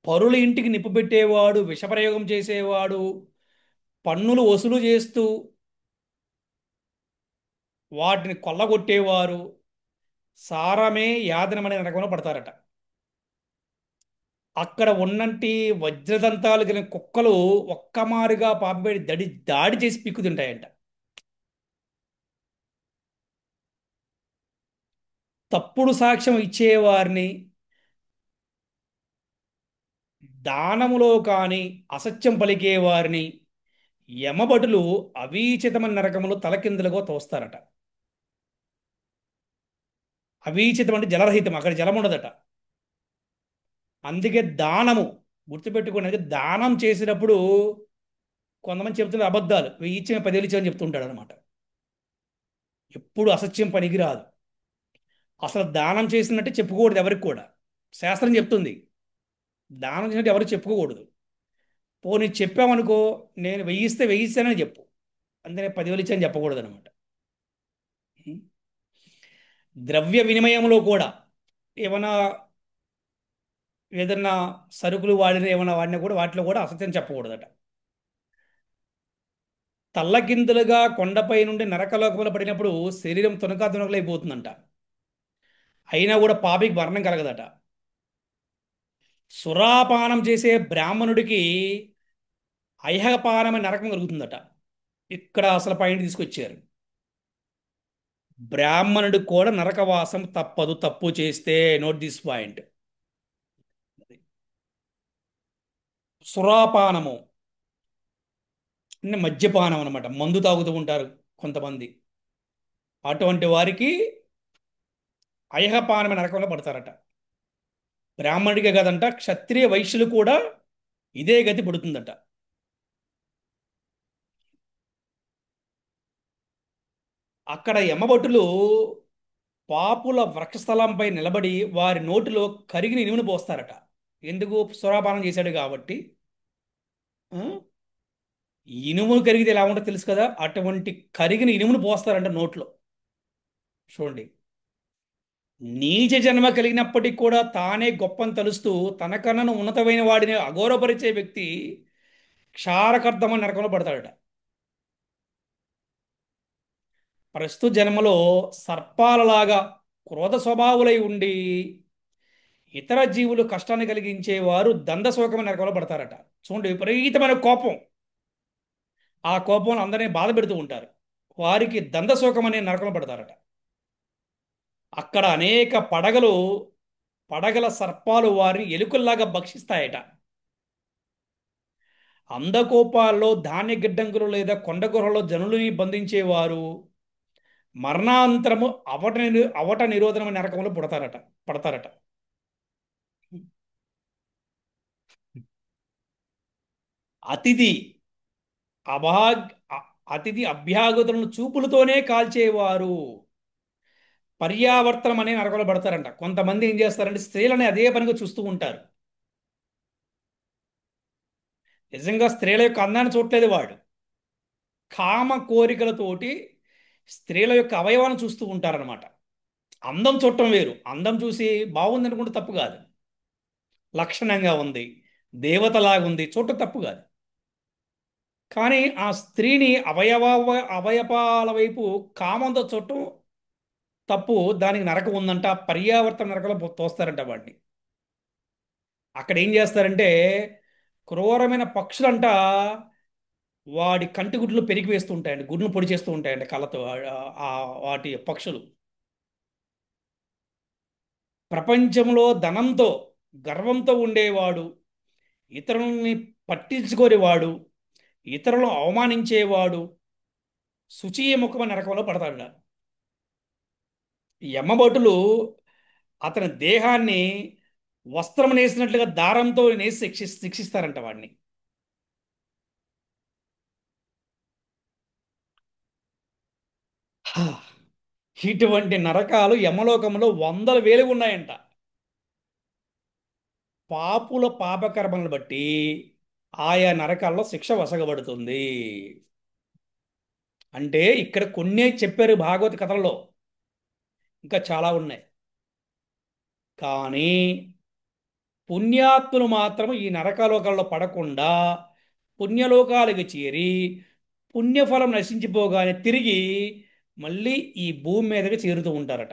పరుల ఇంటికి నిప్పు పెట్టేవాడు, విషప్రయోగం చేసేవాడు, పన్నులు వసూలు చేస్తూ వాటిని కొల్లగొట్టేవారు సారమే యాదనమనే నరకంలో పడతారట. అక్కడ ఉన్నంటి వజ్రదంతాలు కలిగిన కుక్కలు ఒక్కమారుగా పాపబడి దాడి చేసి పిక్కు తింటాయంట. తప్పుడు సాక్ష్యం ఇచ్చేవారిని దానములో కానీ అసత్యం పలికే వారిని యమభటులు అవీచితమైన నరకములు తలకిందులుగా తోస్తారట. అవీచితం అంటే జలరహితం, అక్కడ జలం ఉండదట. అందుకే దానము గుర్తుపెట్టుకునేది, దానం చేసినప్పుడు కొంతమంది చెప్తున్న అబద్ధాలు, 1000 ఇచ్చిన 10,000 ఇచ్చామని చెప్తుంటాడు అనమాట. ఎప్పుడు అసత్యం పనికిరాదు. అసలు దానం చేసినట్టే చెప్పుకోకూడదు ఎవరికి కూడా. శాస్త్రం చెప్తుంది దానం చేసినట్టు ఎవరికి చెప్పుకోకూడదు. పోనీ చెప్పామనుకో, నేను 1000 ఇస్తే 1000 ఇస్తానని చెప్పు, అంతే, నేను 10,000 ఇచ్చానని చెప్పకూడదు అనమాట. ద్రవ్య వినిమయంలో కూడా ఏమైనా ఏదన్నా సరుకులు వాడిన ఏమైనా వాడినా కూడా వాటిలో కూడా అసత్యం చెప్పకూడదట. తల్లకిందులుగా కొండపై నుండి నరకలోకములు పడినప్పుడు శరీరం తునకా తునకలైపోతుందంట. అయినా కూడా పాపికి మరణం కలగదట. సురాపానం చేసే బ్రాహ్మణుడికి ఐహపానమైన నరకం కలుగుతుందట. ఇక్కడ అసలు పాయింట్ తీసుకొచ్చారు. బ్రాహ్మణుడికి కూడా నరకవాసం తప్పదు, తప్పు చేస్తే. Note this point. సురాపానము అంటే మద్యపానం అనమాట. మందు తాగుతూ ఉంటారు కొంతమంది. అటువంటి వారికి అయహపానమైన నరకంలో పడతారట. బ్రాహ్మణుడికే కాదంట, క్షత్రియ వైశ్యులు కూడా ఇదే గతి పడుతుందట. అక్కడ యమభటులు పాపుల వృక్షస్థలంపై నిలబడి వారి నోటిలో కరిగిన ఇనుమును పోస్తారట. ఎందుకు? సురాపానం చేశాడు కాబట్టి. ఆ? ఇనుమును కరిగితే ఎలా ఉంటుందో తెలుసు కదా, అటువంటి కరిగిన ఇనుమును పోస్తారంట నోట్లో. చూడండి, నీచ జన్మ కలిగినప్పటికీ కూడా తానే గొప్పని తలుస్తూ తనకన్నను ఉన్నతమైన వాడిని అగౌరవపరిచే వ్యక్తి క్షారకర్ధమని నరకంలో పడతాడట. ప్రస్తుత జన్మలో సర్పాలలాగా క్రోధ స్వభావులై ఉండి ఇతర జీవులు కష్టాన్ని కలిగించేవారు దందశోకమైన నరకంలో పడతారట. చూడండి, విపరీతమైన కోపం, ఆ కోపంలో అందరినీ బాధ పెడుతూ ఉంటారు. వారికి దందశోకం అనే నరకంలో పడతారట. అక్కడ అనేక పడగల సర్పాలు వారిని ఎలుకల్లాగా భక్షిస్తాయట. అందకోపాల్లో ధాన్య గిడ్డంగులు లేదా కొండ గుహలో జనులని బంధించేవారు మరణాంతరము అవట నిరోధనమైన నరకంలో పడతారట. అతిథి అభాగ్ అ- అతిథి అభ్యాగతులను చూపులతోనే కాల్చేవారు పర్యావర్తనం అనే నరకంలో పడతారంట. కొంతమంది ఏం చేస్తారంటే స్త్రీలని అదే పనిగా చూస్తూ ఉంటారు. నిజంగా స్త్రీల యొక్క అందాన్ని చూడలేదు వాడు, కామ కోరికలతోటి స్త్రీల యొక్క అవయవాలను చూస్తూ ఉంటారనమాట. అందం చూడటం వేరు, అందం చూసి బాగుంది అనుకుంటే తప్పు కాదు, లక్షణంగా ఉంది, దేవతలాగుంది చూడటం తప్పు కాదు. కానీ ఆ స్త్రీని అవయవాల వైపు కామంతో చూడటం తప్పు. దానికి నరకం ఉందంట, పర్యావర్తన నరకంలో తోస్తారంట వాడిని. అక్కడ ఏం చేస్తారంటే క్రూరమైన పక్షులంట వాడి కంటి గుడ్లు పెరిగి వేస్తూ ఉంటాయండి, గుడ్లు పొడి చేస్తూ ఉంటాయండి కళ్ళతో. వాటి పక్షులు ప్రపంచంలో ధనంతో గర్వంతో ఉండేవాడు, ఇతరులని పట్టించుకోనివాడు, ఇతరులను అవమానించేవాడు శుచీయ ముఖమ నరకంలో పడతాడు. యమభటులు అతని దేహాన్ని వస్త్రం నేసినట్లుగా దారంతో నేసి శిక్షిస్తారంట వాడిని. హా, ఇటువంటి నరకాలు యమలోకంలో వందల వేలు ఉన్నాయంట. పాపుల పాపకర్మలను బట్టి ఆయా నరకాల్లో శిక్ష వసగబడుతుంది. అంటే ఇక్కడ కొన్నే చెప్పారు భాగవత కథల్లో, ఇంకా చాలా ఉన్నాయి. కానీ పుణ్యాత్ములు మాత్రం ఈ నరకలోకాల్లో పడకుండా పుణ్యలోకాలకు చేరి పుణ్యఫలం నశించిపోగానే తిరిగి మళ్ళీ ఈ భూమి మీదకి చేరుతూ ఉంటారట.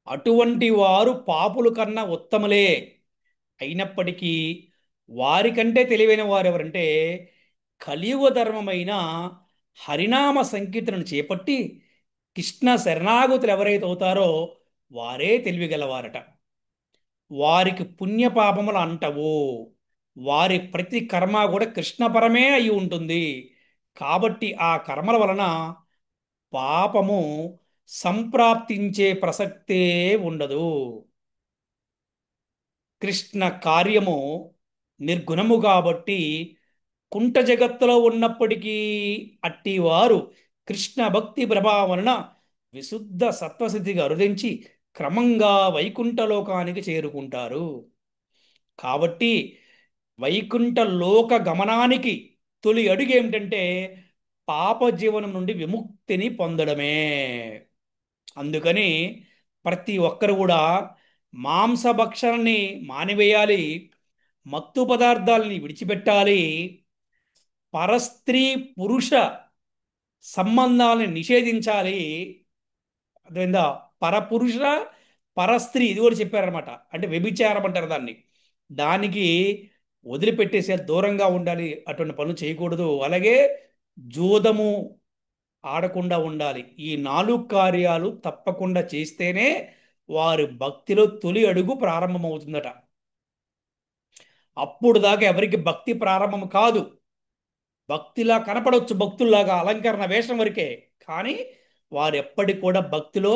అటువంటి వారు పాపుల కన్నా ఉత్తములే. అయినప్పటికీ వారికంటే తెలివైన వారు ఎవరంటే కలియుగ ధర్మమైన హరినామ సంకీర్తనను చేపట్టి కృష్ణ శరణాగతులు ఎవరైతే అవుతారో వారే తెలివిగలవారట. వారికి పుణ్యపాపములు అంటవు. వారి ప్రతి కర్మ కూడా కృష్ణపరమే అయి ఉంటుంది. కాబట్టి ఆ కర్మల వలన పాపము సంప్రాప్తించే ప్రసక్తే ఉండదు. కృష్ణ కార్యము నిర్గుణము కాబట్టి కుంట జగత్తులో ఉన్నప్పటికీ అట్టివారు కృష్ణ భక్తి ప్రభావం వలన విశుద్ధ సత్వస్థితికి అరుదించి క్రమంగా వైకుంఠ లోకానికి చేరుకుంటారు. కాబట్టి వైకుంఠ లోక గమనానికి తొలి అడుగు ఏమిటంటే పాప జీవనం నుండి విముక్తిని పొందడమే. అందుకని ప్రతి ఒక్కరు కూడా మాంసభక్షణని మానివేయాలి, మత్తు పదార్థాలని విడిచిపెట్టాలి, పరస్త్రీ పురుష సంబంధాలను నిషేధించాలి. అదేందా పరపురుష పరస్త్రీ ఇది కూడా చెప్పారనమాట. అంటే వ్యభిచారం అంటారు దాన్ని. దానికి వదిలిపెట్టేసే దూరంగా ఉండాలి, అటువంటి పనులు చేయకూడదు. అలాగే జూదము ఆడకుండా ఉండాలి. ఈ 4 కార్యాలు తప్పకుండా చేస్తేనే వారి భక్తిలో తొలి అడుగు ప్రారంభమవుతుందట. అప్పుడు దాకా ఎవరికి భక్తి ప్రారంభం కాదు. భక్తిలా కనపడవచ్చు, భక్తుల్లాగా అలంకరణ వేషం వరకే. కానీ వారు ఎప్పటికి కూడా భక్తిలో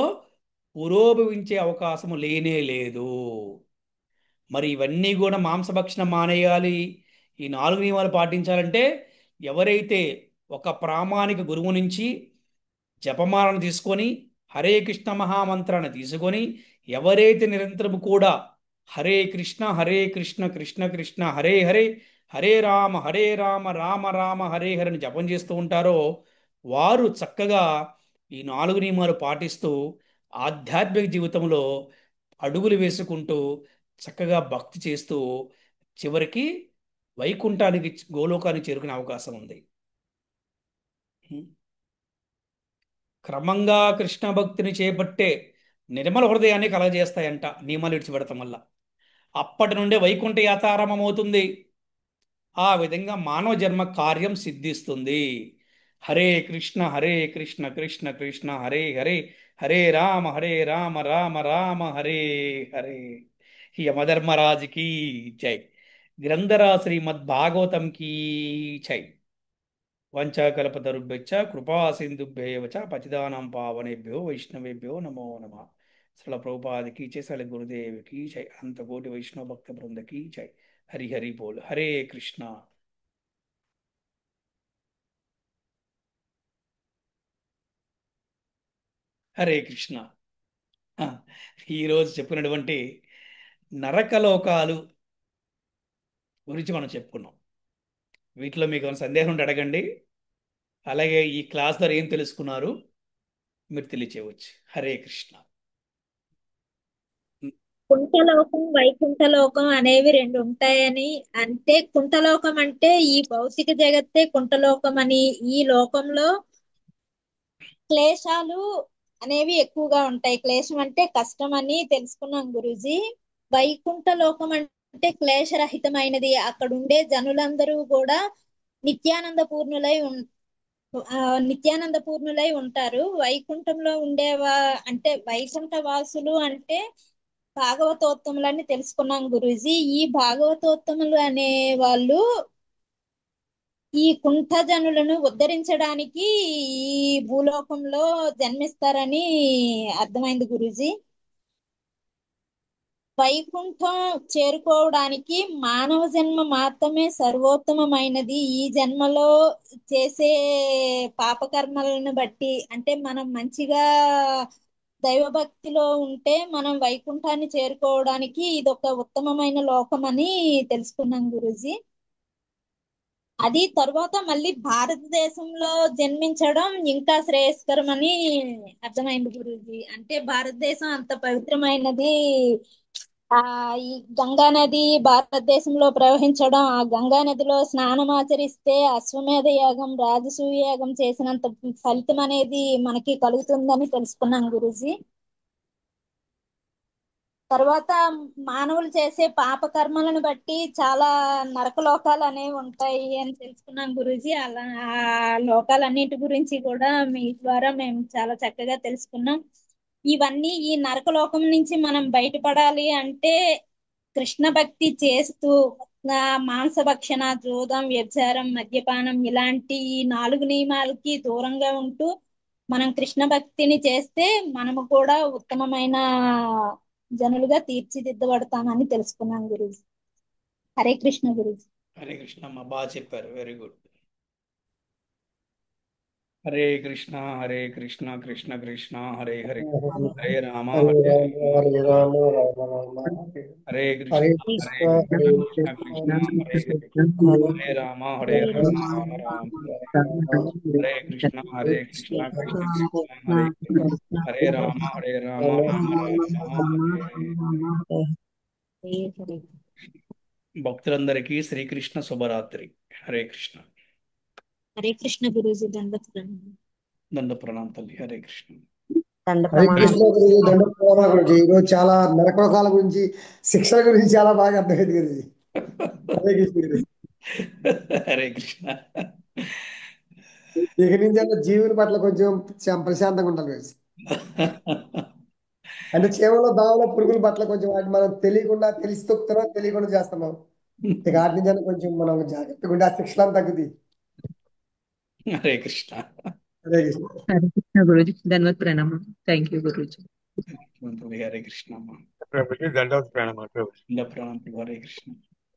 పురోభవించే అవకాశం లేనే లేదు. మరి ఇవన్నీ కూడా మాంసభక్షణం మానేయాలి, ఈ 4 నియమాలు పాటించాలంటే ఎవరైతే ఒక ప్రామాణిక గురువు నుంచి జపమాలను తీసుకొని హరే కృష్ణ మహామంత్రాన్ని తీసుకొని ఎవరైతే నిరంతరం కూడా హరే కృష్ణ కృష్ణ కృష్ణ హరే హరే హరే రామ రామ రామ హరే హరి అని జపం చేస్తూ ఉంటారో వారు చక్కగా ఈ 4 నియమాలు పాటిస్తూ ఆధ్యాత్మిక జీవితంలో అడుగులు వేసుకుంటూ చక్కగా భక్తి చేస్తూ చివరికి వైకుంఠానికి గోలోకానికి చేరుకునే అవకాశం ఉంది. క్రమంగా కృష్ణ భక్తిని చేపట్టే నిర్మల హృదయాన్ని కలగజేస్తాయంట నియమాలు విడిచిపెడతాం వల్ల. అప్పటి నుండే వైకుంఠ యాత్రారంభమవుతుంది. ఆ విధంగా మానవ జన్మ కార్యం సిద్ధిస్తుంది. హరే కృష్ణ కృష్ణ కృష్ణ హరే హరే హరే రామ రామ రామ హరే హరే. యమధర్మరాజు కీ జై. గ్రంథరా శ్రీమద్ భాగవతం కీ జై. వంచాకల్పతరుభ్యశ్చ కృపా సింధుభ్యేవ చ పతితానాం పావనేభ్యో వైష్ణవేభ్యో నమో నమః. శ్రీల ప్రభుపాదికి జై. శ్రీల గురుదేవికి జై. అనంతకోటి వైష్ణవ భక్త బృందకి జై. హరి హరి బోల్. హరే కృష్ణ. హరే కృష్ణ. ఆ, ఈరోజు చెప్పినటువంటి నరకలోకాలు గురించి మనం చెప్పుకున్నాం. వీటిలో మీకు ఏమైనా సందేహం ఉంటే అడగండి. అలాగే ఈ క్లాస్ ద్వారా ఏం తెలుసుకున్నారు మీరు తెలియచేయవచ్చు. హరే కృష్ణ. కుంటలోకం వైకుంఠలోకం అనేవి రెండు ఉంటాయని, అంటే కుంటలోకం అంటే ఈ భౌతిక జగత్తే కుంటలోకం అని, ఈ లోకంలో క్లేశాలు అనేవి ఎక్కువగా ఉంటాయి. క్లేశం అంటే కష్టం అని తెలుసుకున్నాం గురూజీ. వైకుంఠ లోకం అంటే క్లేశరహితమైనది. అక్కడ ఉండే జనులందరూ కూడా నిత్యానంద పూర్ణులై ఆ, నిత్యానంద పూర్ణులై ఉంటారు. వైకుంఠంలో ఉండేవా అంటే వైకుంఠ వాసులు అంటే భాగవతోత్తములని తెలుసుకున్నాం గురూజీ. ఈ భాగవతోత్తములు అనే వాళ్ళు ఈ కుంఠజనులను ఉద్ధరించడానికి ఈ భూలోకంలో జన్మిస్తారని అర్థమైంది గురూజీ. వైకుంఠం చేరుకోవడానికి మానవ జన్మ మాత్రమే సర్వోత్తమమైనది. ఈ జన్మలో చేసే పాపకర్మలను బట్టి, అంటే మనం మంచిగా దైవభక్తిలో ఉంటే మనం వైకుంఠాన్ని చేరుకోవడానికి ఇదొక ఉత్తమమైన లోకం అని తెలుసుకున్నాం గురూజీ. అది తరువాత మళ్ళీ భారతదేశంలో జన్మించడం ఇంకా శ్రేయస్కరం అని అర్థమైంది గురూజీ. అంటే భారతదేశం అంత పవిత్రమైనది. ఆ ఈ గంగా నది భారతదేశంలో ప్రవహించడం, ఆ గంగా నదిలో స్నానం ఆచరిస్తే అశ్వమేధ యాగం రాజసూయ యాగం చేసినంత ఫలితం అనేది మనకి కలుగుతుందని తెలుసుకున్నాం గురూజీ. తర్వాత మానవులు చేసే పాప కర్మలను బట్టి చాలా నరక లోకాలు అనేవి ఉంటాయి అని తెలుసుకున్నాం గురూజీ. అలా ఆ లోకాలన్నిటి గురించి కూడా మీ ద్వారా మేము చాలా చక్కగా తెలుసుకున్నాం. ఇవన్నీ ఈ నరక లోకం నుంచి మనం బయటపడాలి అంటే కృష్ణ భక్తి చేస్తూ మాంసభక్షణ, జూదం, వ్యభిచారం, మద్యపానం ఇలాంటి ఈ 4 నియమాలకి దూరంగా ఉంటూ మనం కృష్ణ భక్తిని చేస్తే మనము కూడా ఉత్తమమైన జనులుగా తీర్చిదిద్దబడతామని తెలుసుకున్నాం గురూజీ. హరే కృష్ణ గురూజీ. హరే కృష్ణ అమ్మ, బాగా చెప్పారు. Very good. హరే కృష్ణ కృష్ణ కృష్ణ హరే హరే హరే రామ హరే హరే రామ రామ హరే రామ రామ హరే హరే హరే కృష్ణ కృష్ణ హరే కృష్ణ కృష్ణ హరే హరే హరే రామ హరే రామ రామ రామ హరే హరే కృష్ణ కృష్ణ కృష్ణ హరే హరే రామ రామ రామ హరే. హరే హరే. భక్తులందరికీ శ్రీకృష్ణ శుభరాత్రి. హరే కృష్ణ. హరే కృష్ణ గురూజీ. దండ దండ ప్రణామ తల్లి. హరే కృష్ణ. హరే కృష్ణ గురుజీ. దండ ప్రణామాలు గురుజీ. ఈరోజు చాలా నరకలోకాల గురించి, శిక్షల గురించి చాలా బాగా అర్థమైంది గురుజీ. హరే కృష్ణ గురుజీ. హరే కృష్ణ. ఇక నుంచి అంటే జీవుని పట్ల కొంచెం ప్రశాంతంగా ఉండాలి గురుజీ. అంటే చేమలో దావలో పురుగుల పట్ల కొంచెం వాటి మనం తెలియకుండా తెలిసి తొక్కుతున్నాం, తెలియకుండా చేస్తున్నాం. ఇక వాటి నుంచి అంటే కొంచెం మనం జాగ్రత్తగా ఉంటే ఆ శిక్షలు తగ్గుతాయి. హరే కృష్ణ. హరే కృష్ణ. హరే కృష్ణ గురూజీ. ధన్యవాద ప్రణామం. Thank you Guruji. హరే కృష్ణ అమ్మ. ప్రభుజీ దండవత్ ప్రణామాలు ప్రభుజీ. దండ ప్రణామం. హరే కృష్ణ.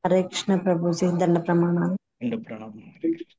హరే కృష్ణ ప్రభుజీ. దండ ప్రమాణాలు. దండ ప్రణామం. హరే కృష్ణ.